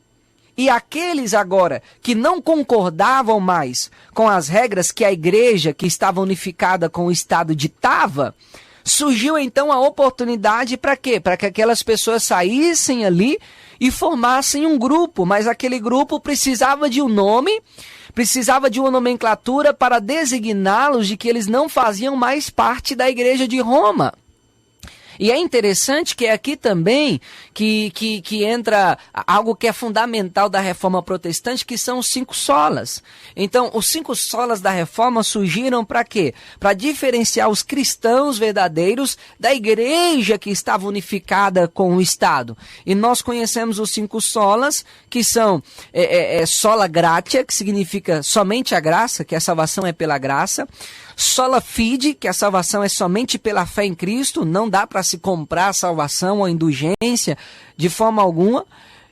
E aqueles agora que não concordavam mais com as regras que a igreja, que estava unificada com o Estado, ditava, surgiu então a oportunidade para quê? Para que aquelas pessoas saíssem ali e formassem um grupo, mas aquele grupo precisava de um nome, precisava de uma nomenclatura para designá-los de que eles não faziam mais parte da igreja de Roma. E é interessante que é aqui também que entra algo que é fundamental da reforma protestante, que são os 5 solas. Então, os 5 solas da reforma surgiram para quê? Para diferenciar os cristãos verdadeiros da igreja que estava unificada com o Estado. E nós conhecemos os 5 solas, que são sola gratia, que significa somente a graça, que a salvação é pela graça. Sola fide, que a salvação é somente pela fé em Cristo, não dá para se comprar a salvação ou indulgência de forma alguma.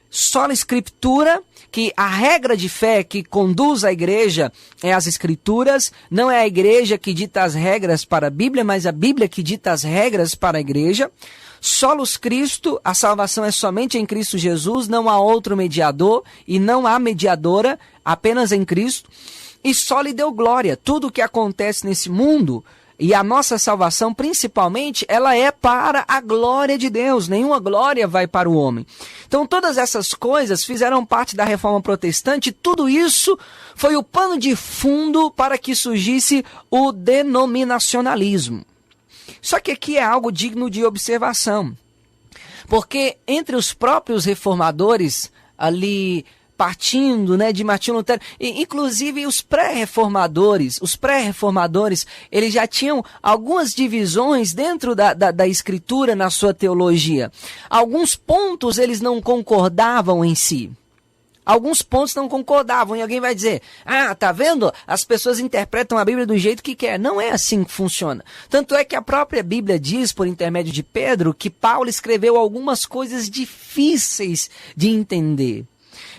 Sola Scriptura, que a regra de fé que conduz a igreja é as Escrituras, não é a igreja que dita as regras para a Bíblia, mas a Bíblia que dita as regras para a igreja. Solus Christo, a salvação é somente em Cristo Jesus, não há outro mediador e não há mediadora, apenas em Cristo. E só lhe deu glória. Tudo o que acontece nesse mundo, e a nossa salvação principalmente, ela é para a glória de Deus. Nenhuma glória vai para o homem. Então todas essas coisas fizeram parte da reforma protestante. E tudo isso foi o pano de fundo para que surgisse o denominacionalismo. Só que aqui é algo digno de observação. Porque entre os próprios reformadores ali, partindo, de Martinho Lutero, e, inclusive os pré-reformadores, eles já tinham algumas divisões dentro da Escritura na sua teologia. Alguns pontos eles não concordavam em si. Alguns pontos não concordavam, e alguém vai dizer, tá vendo? As pessoas interpretam a Bíblia do jeito que quer. Não é assim que funciona. Tanto é que a própria Bíblia diz, por intermédio de Pedro, que Paulo escreveu algumas coisas difíceis de entender.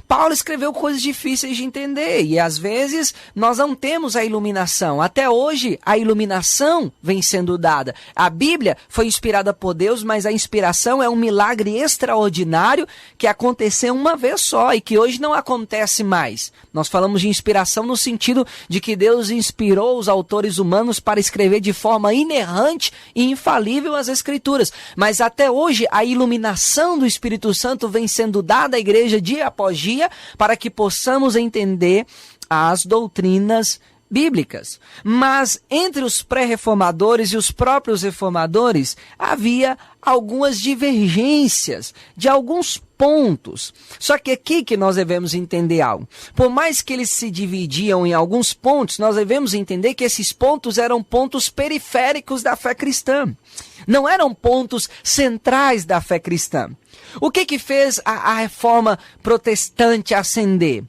Paulo escreveu coisas difíceis de entender e às vezes nós não temos a iluminação. Até hoje a iluminação vem sendo dada. A Bíblia foi inspirada por Deus, mas a inspiração é um milagre extraordinário que aconteceu uma vez só e que hoje não acontece mais. Nós falamos de inspiração no sentido de que Deus inspirou os autores humanos para escrever de forma inerrante e infalível as Escrituras. Mas até hoje a iluminação do Espírito Santo vem sendo dada à igreja dia após dia para que possamos entender as doutrinas bíblicas. Mas entre os pré-reformadores e os próprios reformadores havia algumas divergências de alguns pontos. Só que aqui que nós devemos entender algo. Por mais que eles se dividiam em alguns pontos, nós devemos entender que esses pontos eram pontos periféricos da fé cristã. Não eram pontos centrais da fé cristã. O que fez a reforma protestante ascender?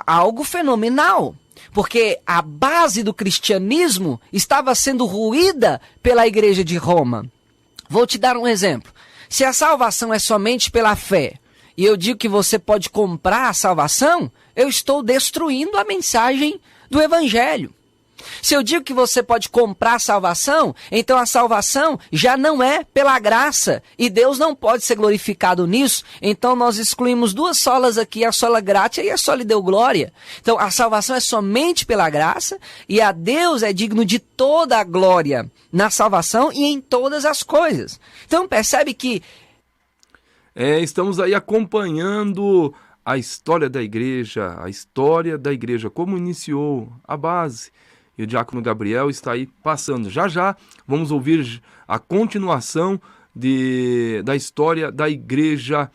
Algo fenomenal. Porque a base do cristianismo estava sendo ruída pela igreja de Roma. Vou te dar um exemplo. Se a salvação é somente pela fé, e eu digo que você pode comprar a salvação, eu estou destruindo a mensagem do evangelho. Se eu digo que você pode comprar a salvação, então a salvação já não é pela graça, e Deus não pode ser glorificado nisso. Então nós excluímos duas solas aqui, a sola gratia e a sola deu glória. Então a salvação é somente pela graça, e a Deus é digno de toda a glória na salvação e em todas as coisas. Então percebe que estamos aí acompanhando a história da igreja, como iniciou a base. E o diácono Gabriel está aí passando. Já já vamos ouvir a continuação da história da igreja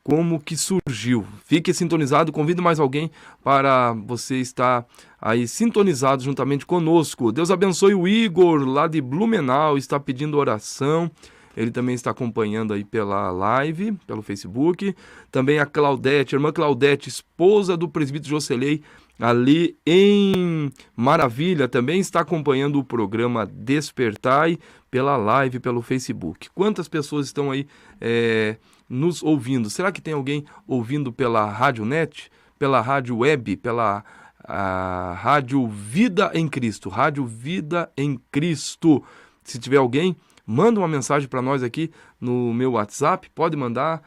como que surgiu. Fique sintonizado, convido mais alguém para você estar aí sintonizado juntamente conosco. Deus abençoe o Igor, lá de Blumenau, está pedindo oração. Ele também está acompanhando aí pela live, pelo Facebook. Também a Claudete, a irmã Claudete, esposa do presbítero Jocelei, ali em Maravilha, também está acompanhando o programa Despertai pela live, pelo Facebook. Quantas pessoas estão aí nos ouvindo? Será que tem alguém ouvindo pela Rádio Net, pela Rádio Web, pela Rádio Vida em Cristo? Rádio Vida em Cristo. Se tiver alguém, manda uma mensagem para nós aqui no meu WhatsApp, pode mandar,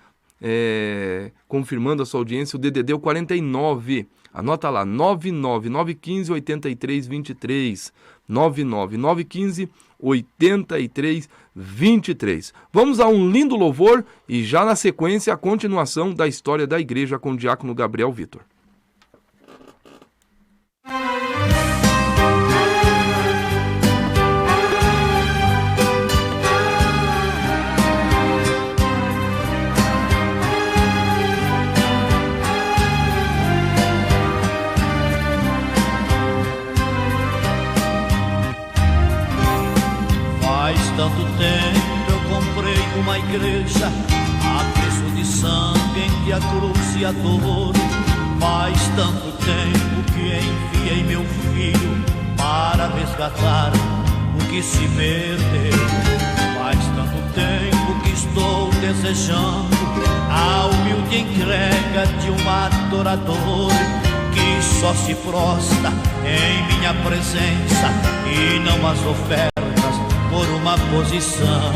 confirmando a sua audiência, o DDD é o 49, anota lá, 99915-8323, 99915-8323. Vamos a um lindo louvor e já na sequência a continuação da história da igreja com o diácono Gabriel Vitor. Tanto tempo eu comprei uma igreja a preço de sangue entre a cruz e a dor. Faz tanto tempo que enviei meu filho para resgatar o que se perdeu. Faz tanto tempo que estou desejando a humilde entrega de um adorador que só se prostra em minha presença e não as ofertas por uma posição.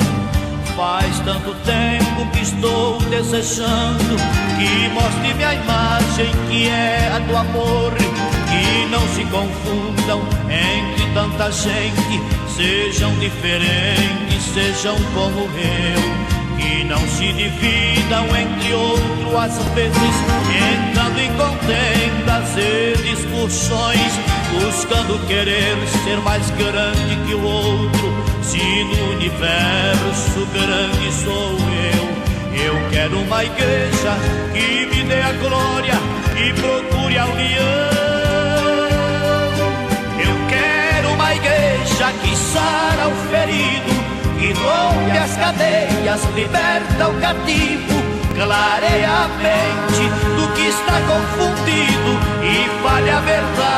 Faz tanto tempo que estou desejando que mostre-me a imagem que é a do amor, que não se confundam entre tanta gente, sejam diferentes, sejam como eu, que não se dividam entre outro às vezes, entrando em contendas e discussões, buscando querer ser mais grande que o outro. Se no universo grande sou eu quero uma igreja que me dê a glória e procure a união. Eu quero uma igreja que sara o ferido, que rompe as cadeias, liberta o cativo, clareia a mente do que está confundido e fale a verdade.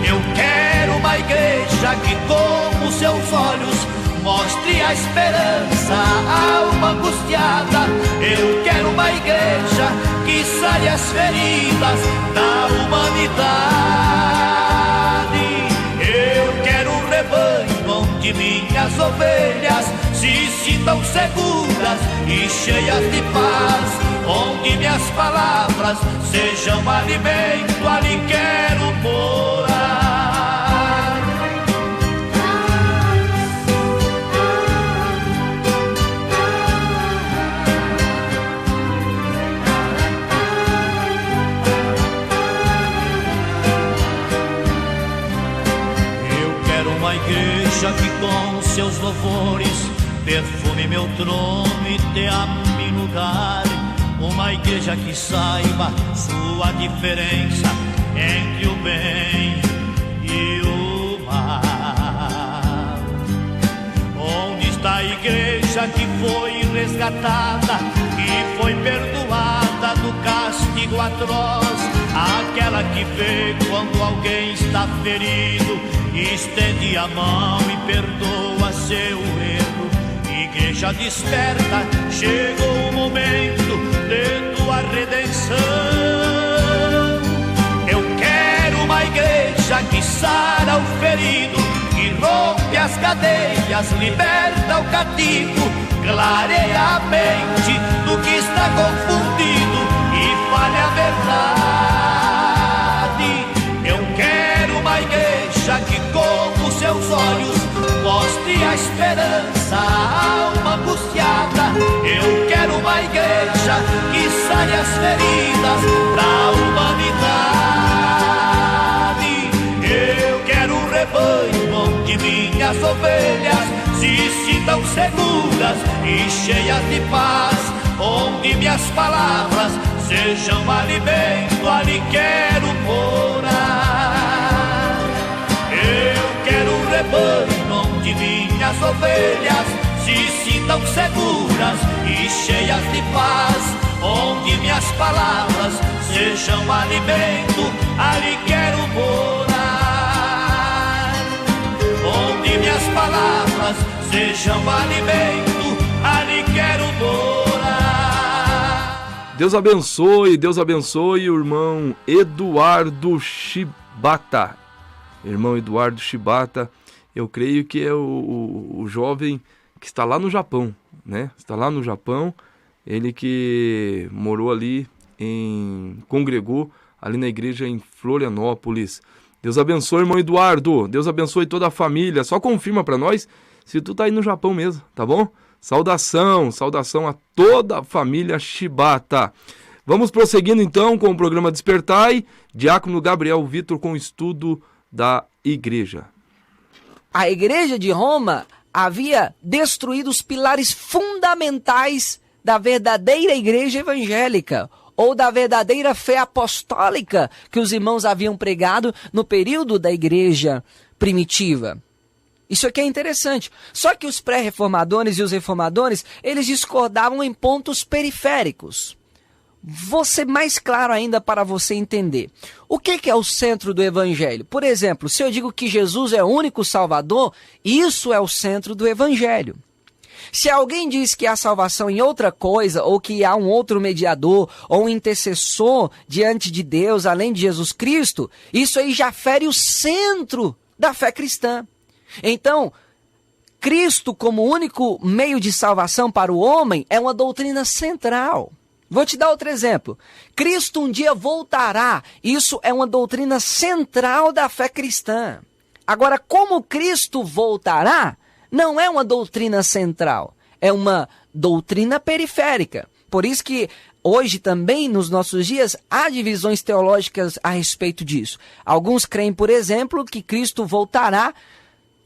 Eu quero uma igreja que com os seus olhos mostre a esperança à alma angustiada. Eu quero uma igreja que sare as feridas da humanidade. Eu quero um rebanho onde minhas ovelhas se sintam seguras e cheias de paz, onde minhas palavras sejam alimento, ali quero morar. Igreja que com seus louvores perfume meu trono e dê-me lugar. Uma igreja que saiba sua diferença entre o bem e o mal. Onde está a igreja que foi resgatada, que foi perdoada do castigo atroz? Aquela que vê quando alguém está ferido, estende a mão e perdoa seu erro. Igreja desperta, chegou o momento de tua redenção. Eu quero uma igreja que sara o ferido, que rompe as cadeias, liberta o cativo, clareia a mente do que está confundido e fale a verdade. Eu quero uma igreja que com os seus olhos mostre a esperança à alma angustiada. Eu quero uma igreja que sare as feridas da humanidade. Eu quero um rebanho onde minhas ovelhas se sintam seguras e cheias de paz, onde minhas palavras sejam alimento, ali quero morar. Eu quero um rebanho onde minhas ovelhas se sintam seguras e cheias de paz, onde minhas palavras sejam alimento, ali quero morar. Onde minhas palavras sejam alimento, ali quero morar. Deus abençoe o irmão Eduardo Shibata. Irmão Eduardo Shibata, eu creio que é o jovem que está lá no Japão, né? Está lá no Japão, ele que morou ali, congregou ali na igreja em Florianópolis. Deus abençoe, irmão Eduardo, Deus abençoe toda a família. Só confirma para nós se tu tá aí no Japão mesmo, tá bom? Saudação a toda a família Shibata. Vamos prosseguindo então com o programa Despertai. Diácono Gabriel Vitor com o estudo da igreja. A igreja de Roma havia destruído os pilares fundamentais da verdadeira igreja evangélica, ou da verdadeira fé apostólica que os irmãos haviam pregado no período da igreja primitiva. Isso aqui é interessante. Só que os pré-reformadores e os reformadores, eles discordavam em pontos periféricos. Vou ser mais claro ainda para você entender. O que é o centro do evangelho? Por exemplo, se eu digo que Jesus é o único Salvador, isso é o centro do evangelho. Se alguém diz que há salvação em outra coisa, ou que há um outro mediador, ou um intercessor diante de Deus, além de Jesus Cristo, isso aí já fere o centro da fé cristã. Então, Cristo como único meio de salvação para o homem é uma doutrina central. Vou te dar outro exemplo. Cristo um dia voltará. Isso é uma doutrina central da fé cristã. Agora, como Cristo voltará, não é uma doutrina central. É uma doutrina periférica. Por isso que hoje também, nos nossos dias, há divisões teológicas a respeito disso. Alguns creem, por exemplo, que Cristo voltará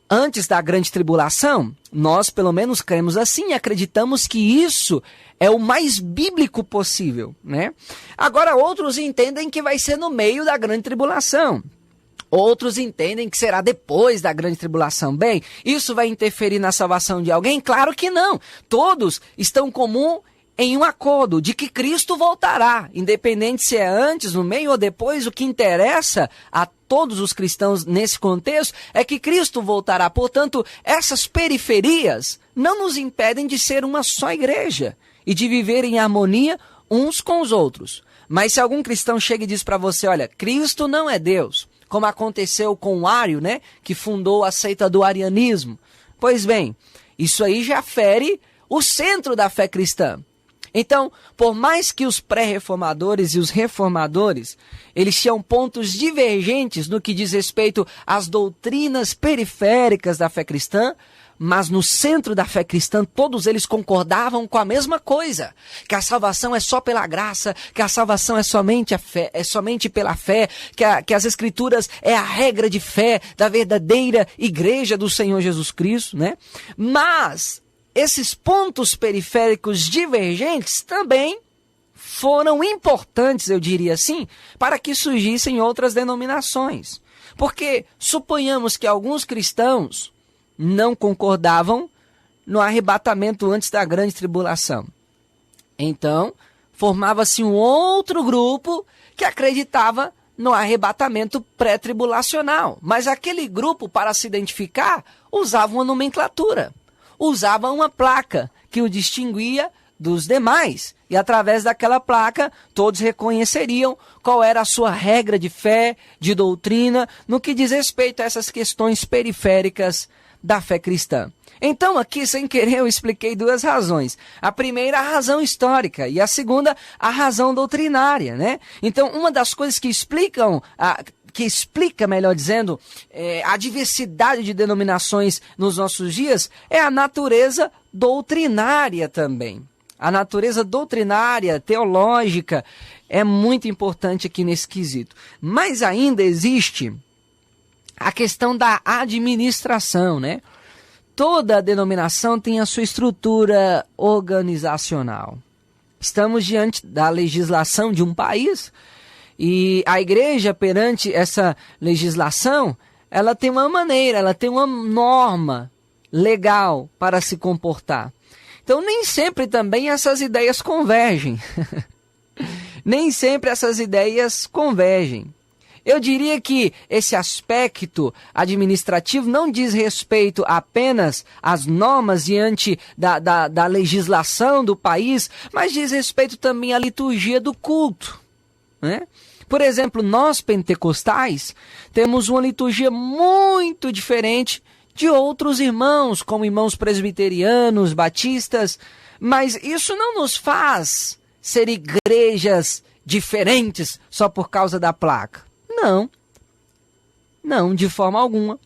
antes da grande tribulação. Nós, pelo menos, cremos assim e acreditamos que isso é o mais bíblico possível, né? Agora, outros entendem que vai ser no meio da grande tribulação. Outros entendem que será depois da grande tribulação. Bem, isso vai interferir na salvação de alguém? Claro que não. Todos estão comum em um acordo de que Cristo voltará. Independente se é antes, no meio ou depois, o que interessa a todos os cristãos nesse contexto é que Cristo voltará. Portanto, essas periferias não nos impedem de ser uma só igreja e de viver em harmonia uns com os outros. Mas se algum cristão chega e diz para você, olha, Cristo não é Deus, como aconteceu com o Ário, né, que fundou a seita do arianismo. Pois bem, isso aí já fere o centro da fé cristã. Então, por mais que os pré-reformadores e os reformadores, eles tinham pontos divergentes no que diz respeito às doutrinas periféricas da fé cristã, mas no centro da fé cristã todos eles concordavam com a mesma coisa, que a salvação é só pela graça, que a salvação é somente a fé, é somente pela fé, que as escrituras é a regra de fé da verdadeira igreja do Senhor Jesus Cristo, né? Mas esses pontos periféricos divergentes também foram importantes, eu diria assim, para que surgissem outras denominações. Porque suponhamos que alguns cristãos não concordavam no arrebatamento antes da grande tribulação. Então, formava-se um outro grupo que acreditava no arrebatamento pré-tribulacional. Mas aquele grupo, para se identificar, usava uma nomenclatura. Usava uma placa que o distinguia dos demais. E através daquela placa, todos reconheceriam qual era a sua regra de fé, de doutrina, no que diz respeito a essas questões periféricas da fé cristã. Então, aqui, sem querer, eu expliquei duas razões. A primeira, a razão histórica, e a segunda, a razão doutrinária, né? Então, uma das coisas que explica, melhor dizendo, a diversidade de denominações nos nossos dias é a natureza doutrinária também. A natureza doutrinária, teológica, é muito importante aqui nesse quesito. Mas ainda existe a questão da administração, né? Toda denominação tem a sua estrutura organizacional. Estamos diante da legislação de um país e a igreja, perante essa legislação, ela tem uma maneira, ela tem uma norma legal para se comportar. Então, nem sempre também essas ideias convergem. Nem sempre essas ideias convergem. Eu diria que esse aspecto administrativo não diz respeito apenas às normas diante da legislação do país, mas diz respeito também à liturgia do culto, né? Por exemplo, nós pentecostais temos uma liturgia muito diferente de outros irmãos, como irmãos presbiterianos, batistas, mas isso não nos faz ser igrejas diferentes só por causa da placa. Não, de forma alguma.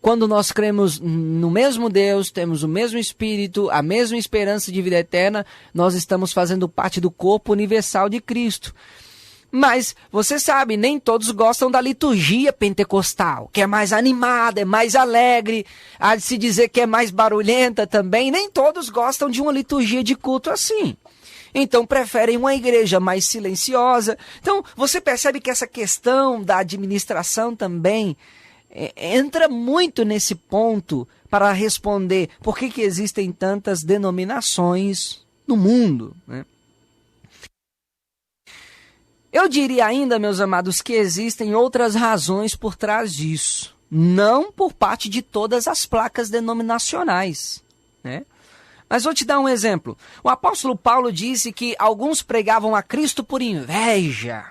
Quando nós cremos no mesmo Deus, temos o mesmo Espírito, a mesma esperança de vida eterna, nós estamos fazendo parte do corpo universal de Cristo. Mas, você sabe, nem todos gostam da liturgia pentecostal, que é mais animada, é mais alegre, há de se dizer que é mais barulhenta também. Nem todos gostam de uma liturgia de culto assim. Então preferem uma igreja mais silenciosa. Então você percebe que essa questão da administração também entra muito nesse ponto para responder por que existem tantas denominações no mundo, né? Eu diria ainda, meus amados, que existem outras razões por trás disso. Não por parte de todas as placas denominacionais, né? Mas vou te dar um exemplo. O apóstolo Paulo disse que alguns pregavam a Cristo por inveja.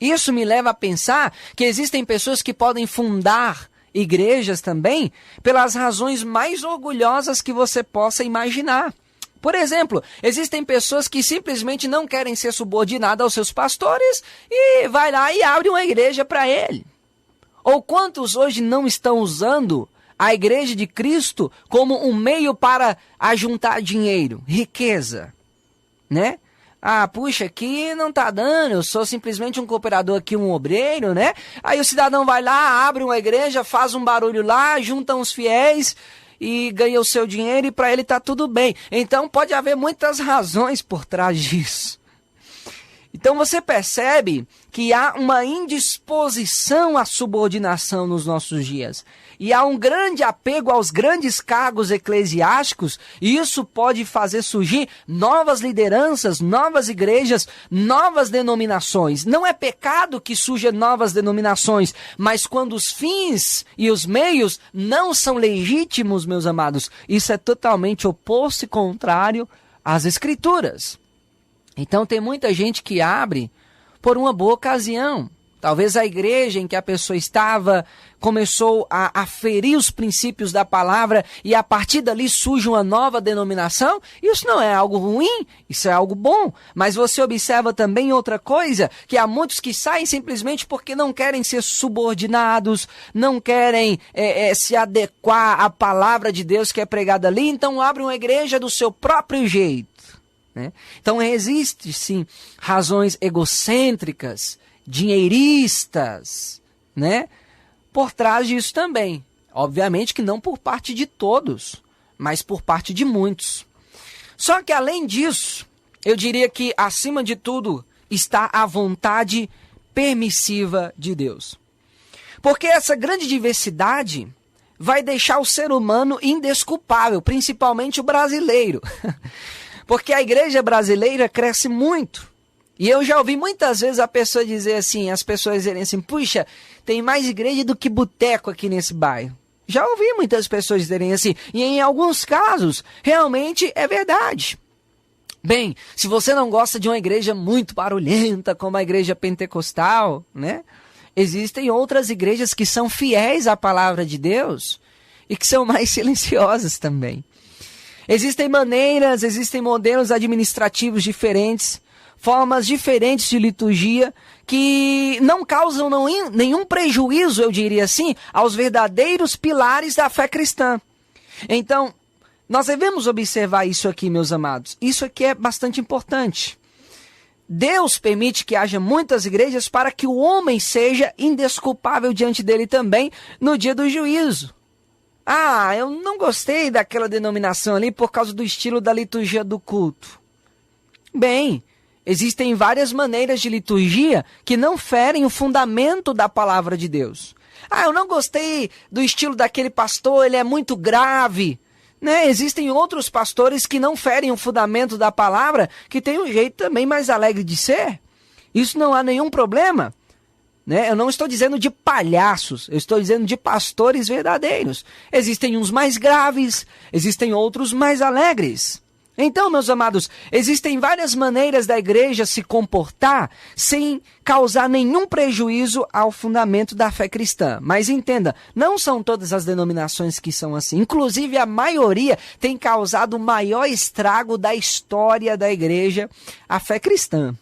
Isso me leva a pensar que existem pessoas que podem fundar igrejas também pelas razões mais orgulhosas que você possa imaginar. Por exemplo, existem pessoas que simplesmente não querem ser subordinadas aos seus pastores e vai lá e abre uma igreja para ele. Ou quantos hoje não estão usando a igreja de Cristo como um meio para ajuntar dinheiro, riqueza, né? Ah, puxa, aqui não tá dando, eu sou simplesmente um cooperador aqui, um obreiro, né? Aí o cidadão vai lá, abre uma igreja, faz um barulho lá, junta uns fiéis e ganha o seu dinheiro e para ele tá tudo bem. Então pode haver muitas razões por trás disso. Então você percebe que há uma indisposição à subordinação nos nossos dias. E há um grande apego aos grandes cargos eclesiásticos, e isso pode fazer surgir novas lideranças, novas igrejas, novas denominações. Não é pecado que surjam novas denominações, mas quando os fins e os meios não são legítimos, meus amados, isso é totalmente oposto e contrário às Escrituras. Então tem muita gente que abre por uma boa ocasião. Talvez a igreja em que a pessoa estava começou a ferir os princípios da palavra e a partir dali surge uma nova denominação. Isso não é algo ruim, isso é algo bom. Mas você observa também outra coisa, que há muitos que saem simplesmente porque não querem ser subordinados, não querem se adequar à palavra de Deus que é pregada ali, então abrem uma igreja do seu próprio jeito, né? Então existem sim razões egocêntricas, dinheiristas, né, por trás disso também. Obviamente que não por parte de todos, mas por parte de muitos. Só que além disso, eu diria que acima de tudo está a vontade permissiva de Deus. Porque essa grande diversidade vai deixar o ser humano indesculpável, principalmente o brasileiro. Porque a igreja brasileira cresce muito. E eu já ouvi muitas vezes a pessoa dizer assim, as pessoas dizerem assim, puxa, tem mais igreja do que boteco aqui nesse bairro. Já ouvi muitas pessoas dizerem assim, e em alguns casos, realmente é verdade. Bem, se você não gosta de uma igreja muito barulhenta, como a igreja pentecostal, né? Existem outras igrejas que são fiéis à palavra de Deus e que são mais silenciosas também. Existem maneiras, existem modelos administrativos diferentes, formas diferentes de liturgia que não causam nenhum prejuízo, eu diria assim, aos verdadeiros pilares da fé cristã. Então, nós devemos observar isso aqui, meus amados. Isso aqui é bastante importante. Deus permite que haja muitas igrejas para que o homem seja indesculpável diante dele também no dia do juízo. Ah, eu não gostei daquela denominação ali por causa do estilo da liturgia do culto. Bem, existem várias maneiras de liturgia que não ferem o fundamento da palavra de Deus. Eu não gostei do estilo daquele pastor, ele é muito grave. Né? Existem outros pastores que não ferem o fundamento da palavra, que tem um jeito também mais alegre de ser. Isso não há nenhum problema. Né? Eu não estou dizendo de palhaços, eu estou dizendo de pastores verdadeiros. Existem uns mais graves, existem outros mais alegres. Então, meus amados, existem várias maneiras da igreja se comportar sem causar nenhum prejuízo ao fundamento da fé cristã. Mas entenda, não são todas as denominações que são assim. Inclusive, a maioria tem causado o maior estrago da história da igreja, a fé cristã.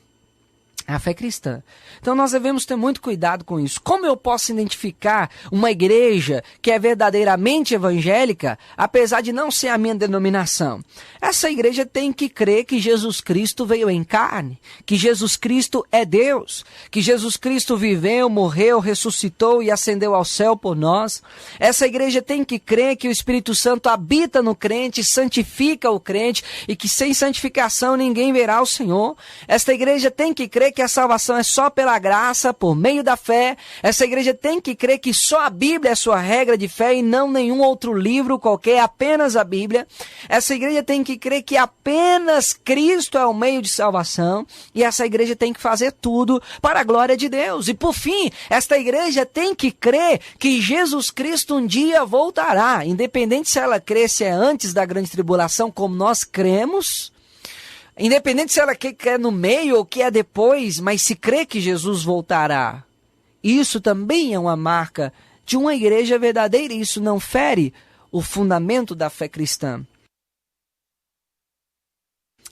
A fé cristã. Então nós devemos ter muito cuidado com isso. Como eu posso identificar uma igreja que é verdadeiramente evangélica, apesar de não ser a minha denominação? Essa igreja tem que crer que Jesus Cristo veio em carne, que Jesus Cristo é Deus, que Jesus Cristo viveu, morreu, ressuscitou e ascendeu ao céu por nós. Essa igreja tem que crer que o Espírito Santo habita no crente, santifica o crente e que sem santificação ninguém verá o Senhor. Esta igreja tem que crer que a salvação é só pela graça, por meio da fé. Essa igreja tem que crer que só a Bíblia é sua regra de fé e não nenhum outro livro qualquer, apenas a Bíblia. Essa igreja tem que crer que apenas Cristo é o meio de salvação. E essa igreja tem que fazer tudo para a glória de Deus. E por fim, esta igreja tem que crer que Jesus Cristo um dia voltará. Independente se ela crê se é antes da grande tribulação, como nós cremos, independente se ela quer no meio ou que é depois, mas se crê que Jesus voltará. Isso também é uma marca de uma igreja verdadeira. Isso não fere o fundamento da fé cristã.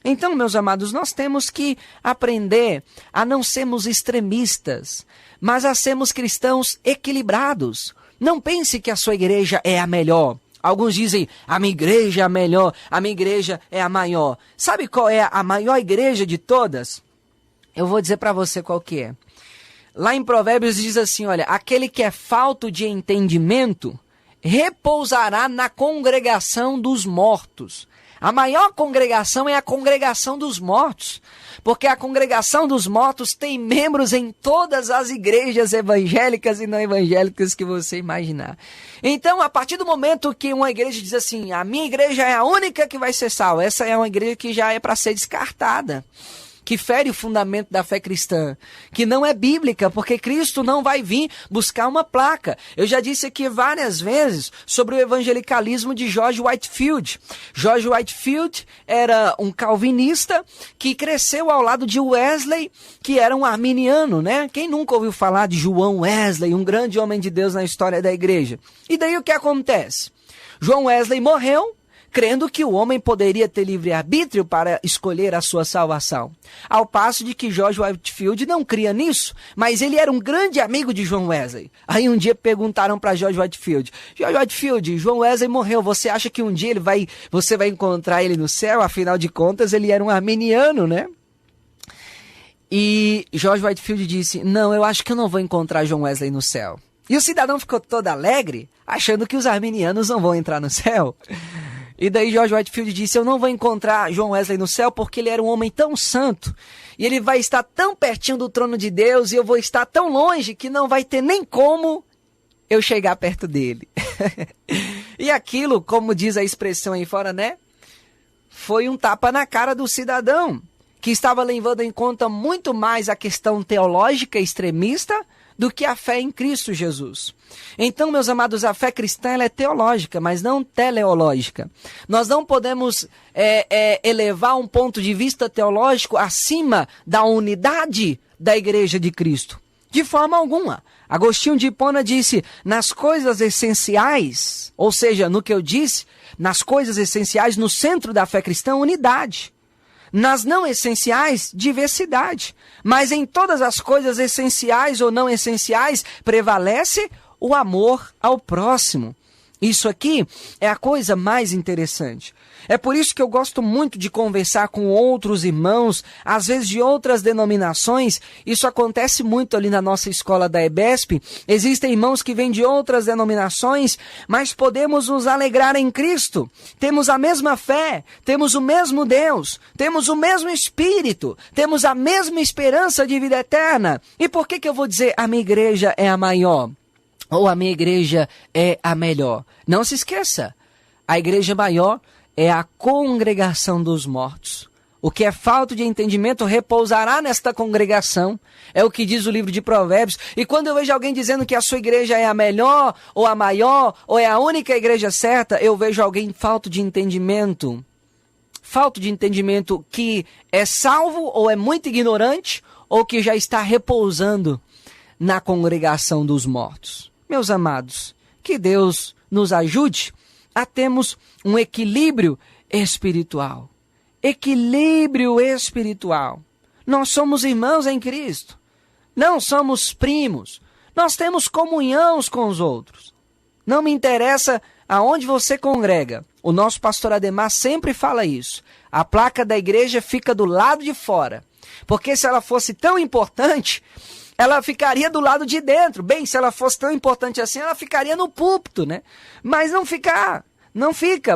Então, meus amados, nós temos que aprender a não sermos extremistas, mas a sermos cristãos equilibrados. Não pense que a sua igreja é a melhor. Alguns dizem, a minha igreja é a melhor, a minha igreja é a maior. Sabe qual é a maior igreja de todas? Eu vou dizer para você qual que é. Lá em Provérbios diz assim, olha, aquele que é falto de entendimento repousará na congregação dos mortos. A maior congregação é a congregação dos mortos, porque a congregação dos mortos tem membros em todas as igrejas evangélicas e não evangélicas que você imaginar. Então, a partir do momento que uma igreja diz assim, a minha igreja é a única que vai ser salva, essa é uma igreja que já é para ser descartada, que fere o fundamento da fé cristã, que não é bíblica, porque Cristo não vai vir buscar uma placa. Eu já disse aqui várias vezes sobre o evangelicalismo de George Whitefield. George Whitefield era um calvinista que cresceu ao lado de Wesley, que era um arminiano, né? Quem nunca ouviu falar de João Wesley, um grande homem de Deus na história da igreja? E daí o que acontece? João Wesley morreu, crendo que o homem poderia ter livre-arbítrio para escolher a sua salvação. Ao passo de que George Whitefield não cria nisso, mas ele era um grande amigo de João Wesley. Aí um dia perguntaram para George Whitefield, João Wesley morreu, você acha que um dia você vai encontrar ele no céu? Afinal de contas, ele era um arminiano, né? E George Whitefield disse, não, eu acho que eu não vou encontrar João Wesley no céu. E o cidadão ficou todo alegre, achando que os arminianos não vão entrar no céu. E daí George Whitefield disse, eu não vou encontrar João Wesley no céu porque ele era um homem tão santo. E ele vai estar tão pertinho do trono de Deus e eu vou estar tão longe que não vai ter nem como eu chegar perto dele. E aquilo, como diz a expressão aí fora, né? Foi um tapa na cara do cidadão, que estava levando em conta muito mais a questão teológica extremista do que a fé em Cristo Jesus. Então, meus amados, a fé cristã ela é teológica, mas não teleológica. Nós não podemos elevar um ponto de vista teológico acima da unidade da Igreja de Cristo. De forma alguma. Agostinho de Hipona disse, nas coisas essenciais, ou seja, no que eu disse, nas coisas essenciais, no centro da fé cristã, unidade. Nas não essenciais, diversidade. Mas em todas as coisas essenciais ou não essenciais, prevalece o amor ao próximo. Isso aqui é a coisa mais interessante. É por isso que eu gosto muito de conversar com outros irmãos, às vezes de outras denominações. Isso acontece muito ali na nossa escola da EBESP. Existem irmãos que vêm de outras denominações, mas podemos nos alegrar em Cristo. Temos a mesma fé, temos o mesmo Deus, temos o mesmo Espírito, temos a mesma esperança de vida eterna. E por que eu vou dizer a minha igreja é a maior? Ou a minha igreja é a melhor? Não se esqueça, a igreja maior é a congregação dos mortos. O que é falta de entendimento repousará nesta congregação. É o que diz o livro de Provérbios. E quando eu vejo alguém dizendo que a sua igreja é a melhor, ou a maior, ou é a única igreja certa, eu vejo alguém falto de entendimento. Falta de entendimento que é salvo, ou é muito ignorante, ou que já está repousando na congregação dos mortos. Meus amados, que Deus nos ajude a termos um equilíbrio espiritual. Equilíbrio espiritual. Nós somos irmãos em Cristo. Não somos primos. Nós temos comunhão uns com os outros. Não me interessa aonde você congrega. O nosso pastor Ademar sempre fala isso. A placa da igreja fica do lado de fora. Porque se ela fosse tão importante, ela ficaria do lado de dentro. Bem, se ela fosse tão importante assim, ela ficaria no púlpito, né? Mas não fica.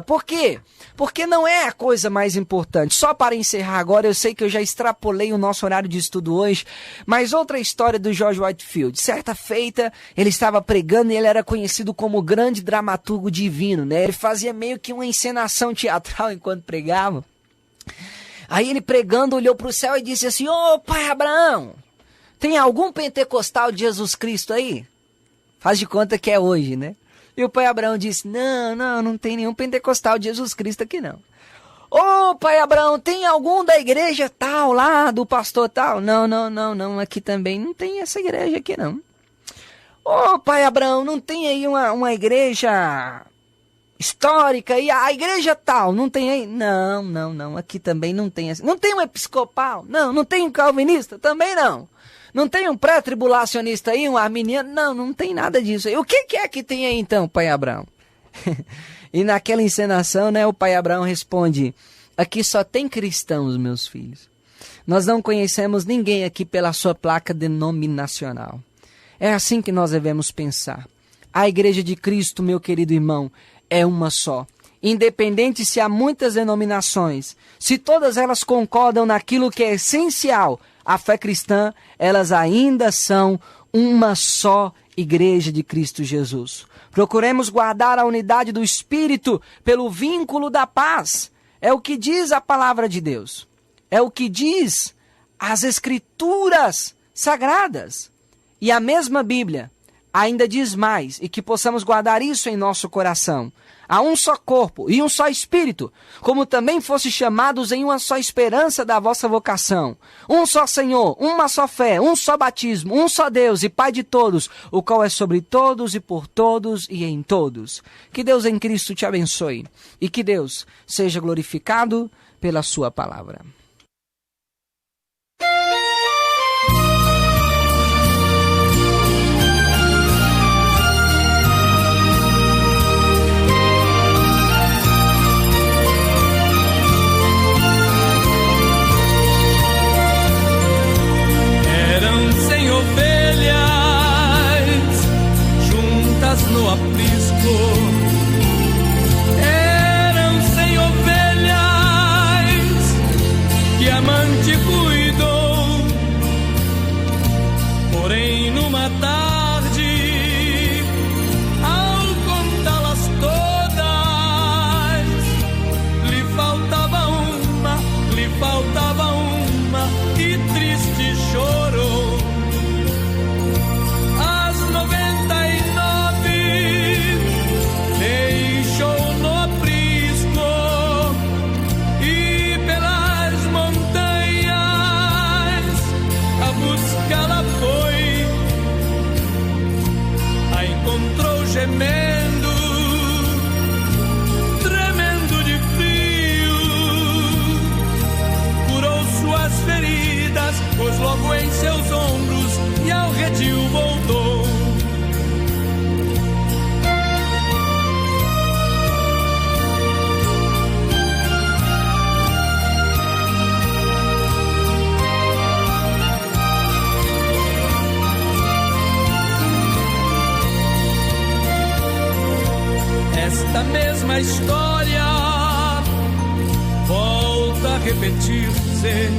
Por quê? Porque não é a coisa mais importante. Só para encerrar agora, eu sei que eu já extrapolei o nosso horário de estudo hoje, mas outra história do George Whitefield. Certa feita, ele estava pregando e ele era conhecido como o grande dramaturgo divino, né? Ele fazia meio que uma encenação teatral enquanto pregava. Aí ele pregando, olhou para o céu e disse assim: "Ô, pai Abraão, tem algum pentecostal de Jesus Cristo aí?" Faz de conta que é hoje, né? E o pai Abraão disse: não tem nenhum pentecostal de Jesus Cristo aqui não. Ô, pai Abraão, tem algum da igreja tal lá, do pastor tal? Não, aqui também não tem essa igreja aqui não. Ô, pai Abraão, não tem aí uma igreja histórica e a igreja tal, não tem aí? Não, aqui também não tem essa. Não tem um episcopal? Não tem um calvinista? Também não. Não tem um pré-tribulacionista aí, um arminiano? Não tem nada disso aí. O que é que tem aí então, pai Abraão? E naquela encenação, né, o pai Abraão responde: "Aqui só tem cristãos, meus filhos. Nós não conhecemos ninguém aqui pela sua placa denominacional." É assim que nós devemos pensar. A igreja de Cristo, meu querido irmão, é uma só. Independente se há muitas denominações, se todas elas concordam naquilo que é essencial, a fé cristã, elas ainda são uma só igreja de Cristo Jesus. Procuremos guardar a unidade do Espírito pelo vínculo da paz. É o que diz a palavra de Deus. É o que diz as Escrituras sagradas. E a mesma Bíblia ainda diz mais, e que possamos guardar isso em nosso coração. Há um só corpo e um só Espírito, como também fosse chamados em uma só esperança da vossa vocação. Um só Senhor, uma só fé, um só batismo, um só Deus e Pai de todos, o qual é sobre todos e por todos e em todos. Que Deus em Cristo te abençoe e que Deus seja glorificado pela sua palavra. Ovelhas juntas no aprisco, eram 100 ovelhas a história volta a repetir-se,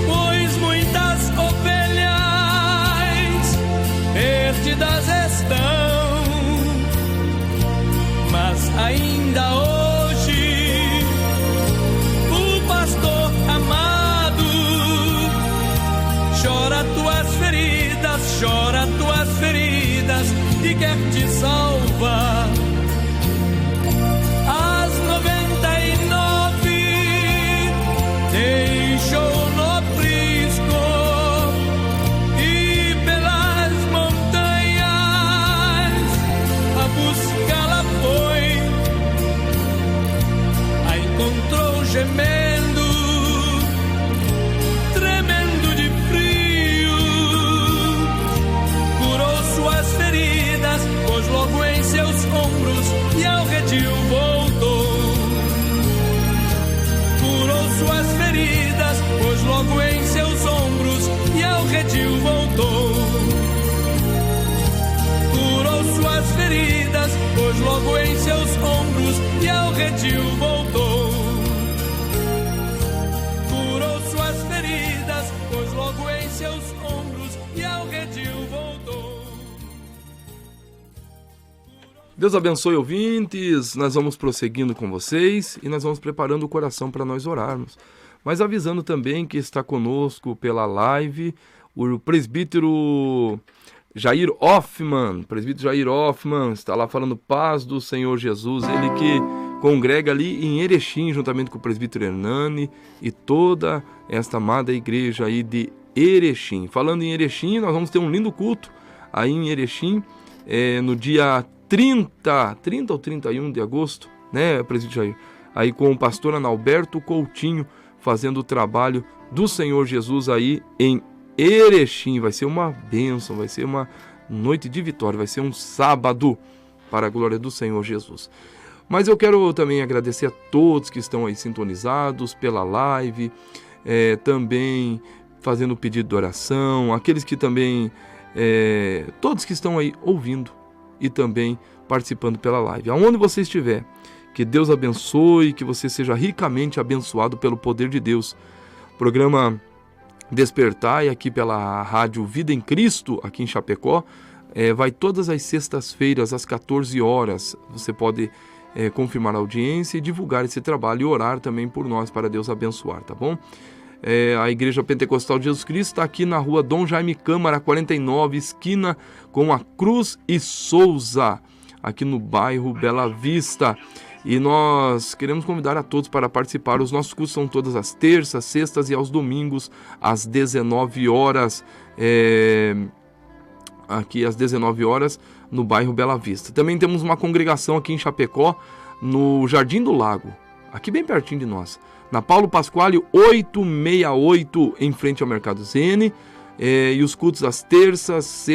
pois muitas ovelhas perdidas estão, mas ainda hoje o pastor amado chora tuas feridas e quer te salvar. As 99 deixou no aprisco e pelas montanhas a buscá-la foi. A encontrou gemendo, tremendo de frio, curou suas feridas, pôs logo em seus ombros e ao redil voltou. Curou suas feridas, pôs logo em seus ombros e ao redil voltou. Curou suas feridas, pôs logo em seus ombros e ao redil voltou. Curou suas feridas, pôs logo em seus ombros e ao redil voltou. Deus abençoe, ouvintes. Nós vamos prosseguindo com vocês e nós vamos preparando o coração para nós orarmos. Mas avisando também que está conosco pela live o presbítero Jair Hoffman. Presbítero Jair Hoffman está lá falando paz do Senhor Jesus. Ele que congrega ali em Erechim, juntamente com o presbítero Hernani e toda esta amada igreja aí de Erechim. Falando em Erechim, nós vamos ter um lindo culto aí em Erechim, no dia 30 ou 31 de agosto, né, presbítero Jair? Aí com o pastor Analberto Coutinho, fazendo o trabalho do Senhor Jesus aí em Erechim. Vai ser uma bênção, vai ser uma noite de vitória, vai ser um sábado para a glória do Senhor Jesus. Mas eu quero também agradecer a todos que estão aí sintonizados pela live, também fazendo o pedido de oração, aqueles que também, todos que estão aí ouvindo e também participando pela live. Aonde você estiver, que Deus abençoe, que você seja ricamente abençoado pelo poder de Deus. Programa Despertai aqui pela Rádio Vida em Cristo, aqui em Chapecó, vai todas as sextas-feiras às 14 horas. Você pode confirmar a audiência e divulgar esse trabalho e orar também por nós para Deus abençoar, tá bom? A Igreja Pentecostal de Jesus Cristo está aqui na rua Dom Jaime Câmara, 49, esquina com a Cruz e Souza, aqui no bairro Bela Vista. E nós queremos convidar a todos para participar. Os nossos cursos são todas as terças, sextas e aos domingos, às 19 horas, aqui às 19 horas, no bairro Bela Vista. Também temos uma congregação aqui em Chapecó, no Jardim do Lago, aqui bem pertinho de nós, na Paulo Pasquale 868, em frente ao Mercado Zene, e os cultos às terças,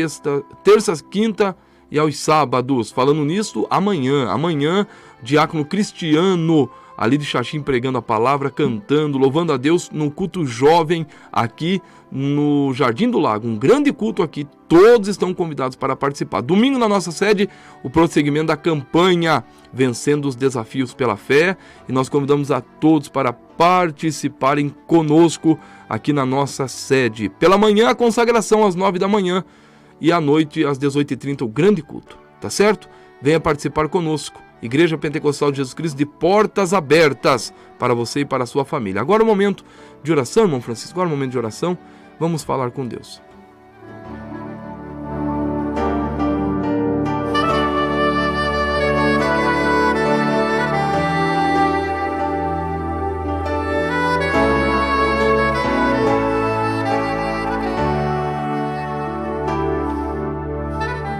quinta e aos sábados. Falando nisso, amanhã, diácono Cristiano, ali de Xaxim, pregando a palavra, cantando, louvando a Deus no culto jovem aqui no Jardim do Lago. Um grande culto aqui, todos estão convidados para participar. Domingo na nossa sede, o prosseguimento da campanha Vencendo os Desafios pela Fé, e nós convidamos a todos para participarem conosco aqui na nossa sede. Pela manhã, a consagração às 9 da manhã e à noite, às 18h30, o grande culto, tá certo? Venha participar conosco. Igreja Pentecostal de Jesus Cristo, de portas abertas para você e para a sua família. Agora o momento de oração, irmão Francisco, agora o momento de oração, vamos falar com Deus.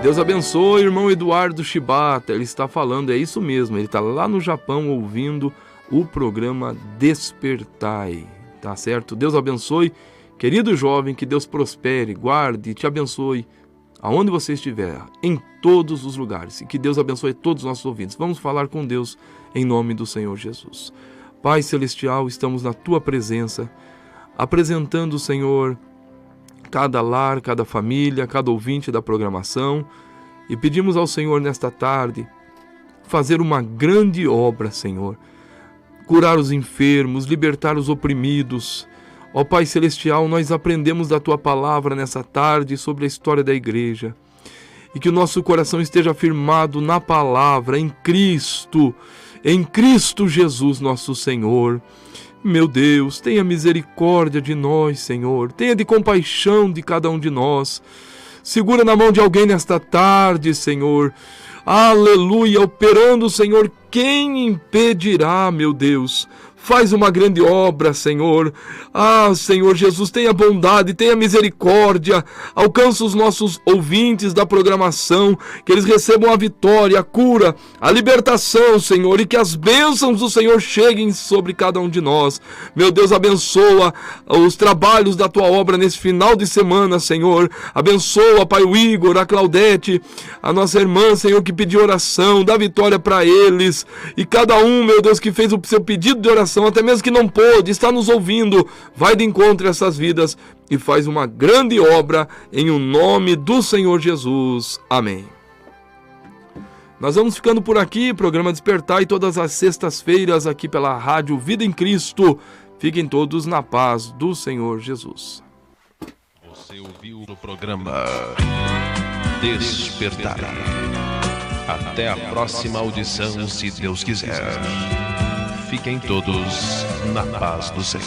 Deus abençoe, irmão Eduardo Shibata, ele está falando, é isso mesmo, ele está lá no Japão ouvindo o programa Despertai, tá certo? Deus abençoe, querido jovem, que Deus prospere, guarde e te abençoe aonde você estiver, em todos os lugares, e que Deus abençoe todos os nossos ouvintes. Vamos falar com Deus em nome do Senhor Jesus. Pai Celestial, estamos na Tua presença, apresentando, Senhor, cada lar, cada família, cada ouvinte da programação, e pedimos ao Senhor nesta tarde fazer uma grande obra, Senhor. Curar os enfermos, libertar os oprimidos. Ó Pai Celestial, nós aprendemos da Tua palavra nessa tarde sobre a história da igreja. E que o nosso coração esteja firmado na palavra, em Cristo Jesus, nosso Senhor. Meu Deus, tenha misericórdia de nós, Senhor. Tenha de compaixão de cada um de nós. Segura na mão de alguém nesta tarde, Senhor. Aleluia, operando, Senhor, quem impedirá, meu Deus? Faz uma grande obra, Senhor. Senhor Jesus, tenha bondade, tenha misericórdia. Alcança os nossos ouvintes da programação, que eles recebam a vitória, a cura, a libertação, Senhor, e que as bênçãos do Senhor cheguem sobre cada um de nós. Meu Deus, abençoa os trabalhos da Tua obra nesse final de semana, Senhor. Abençoa, Pai, o Igor, a Claudete, a nossa irmã, Senhor, que pediu oração. Dá vitória para eles. E cada um, meu Deus, que fez o seu pedido de oração, até mesmo que não pôde, está nos ouvindo, vai de encontro a essas vidas e faz uma grande obra em o nome do Senhor Jesus. Amém. Nós vamos ficando por aqui, programa Despertar, e todas as sextas-feiras aqui pela Rádio Vida em Cristo. Fiquem todos na paz do Senhor Jesus. Você ouviu no programa Despertar. Até a próxima audição, se Deus quiser. Fiquem todos na paz do Senhor.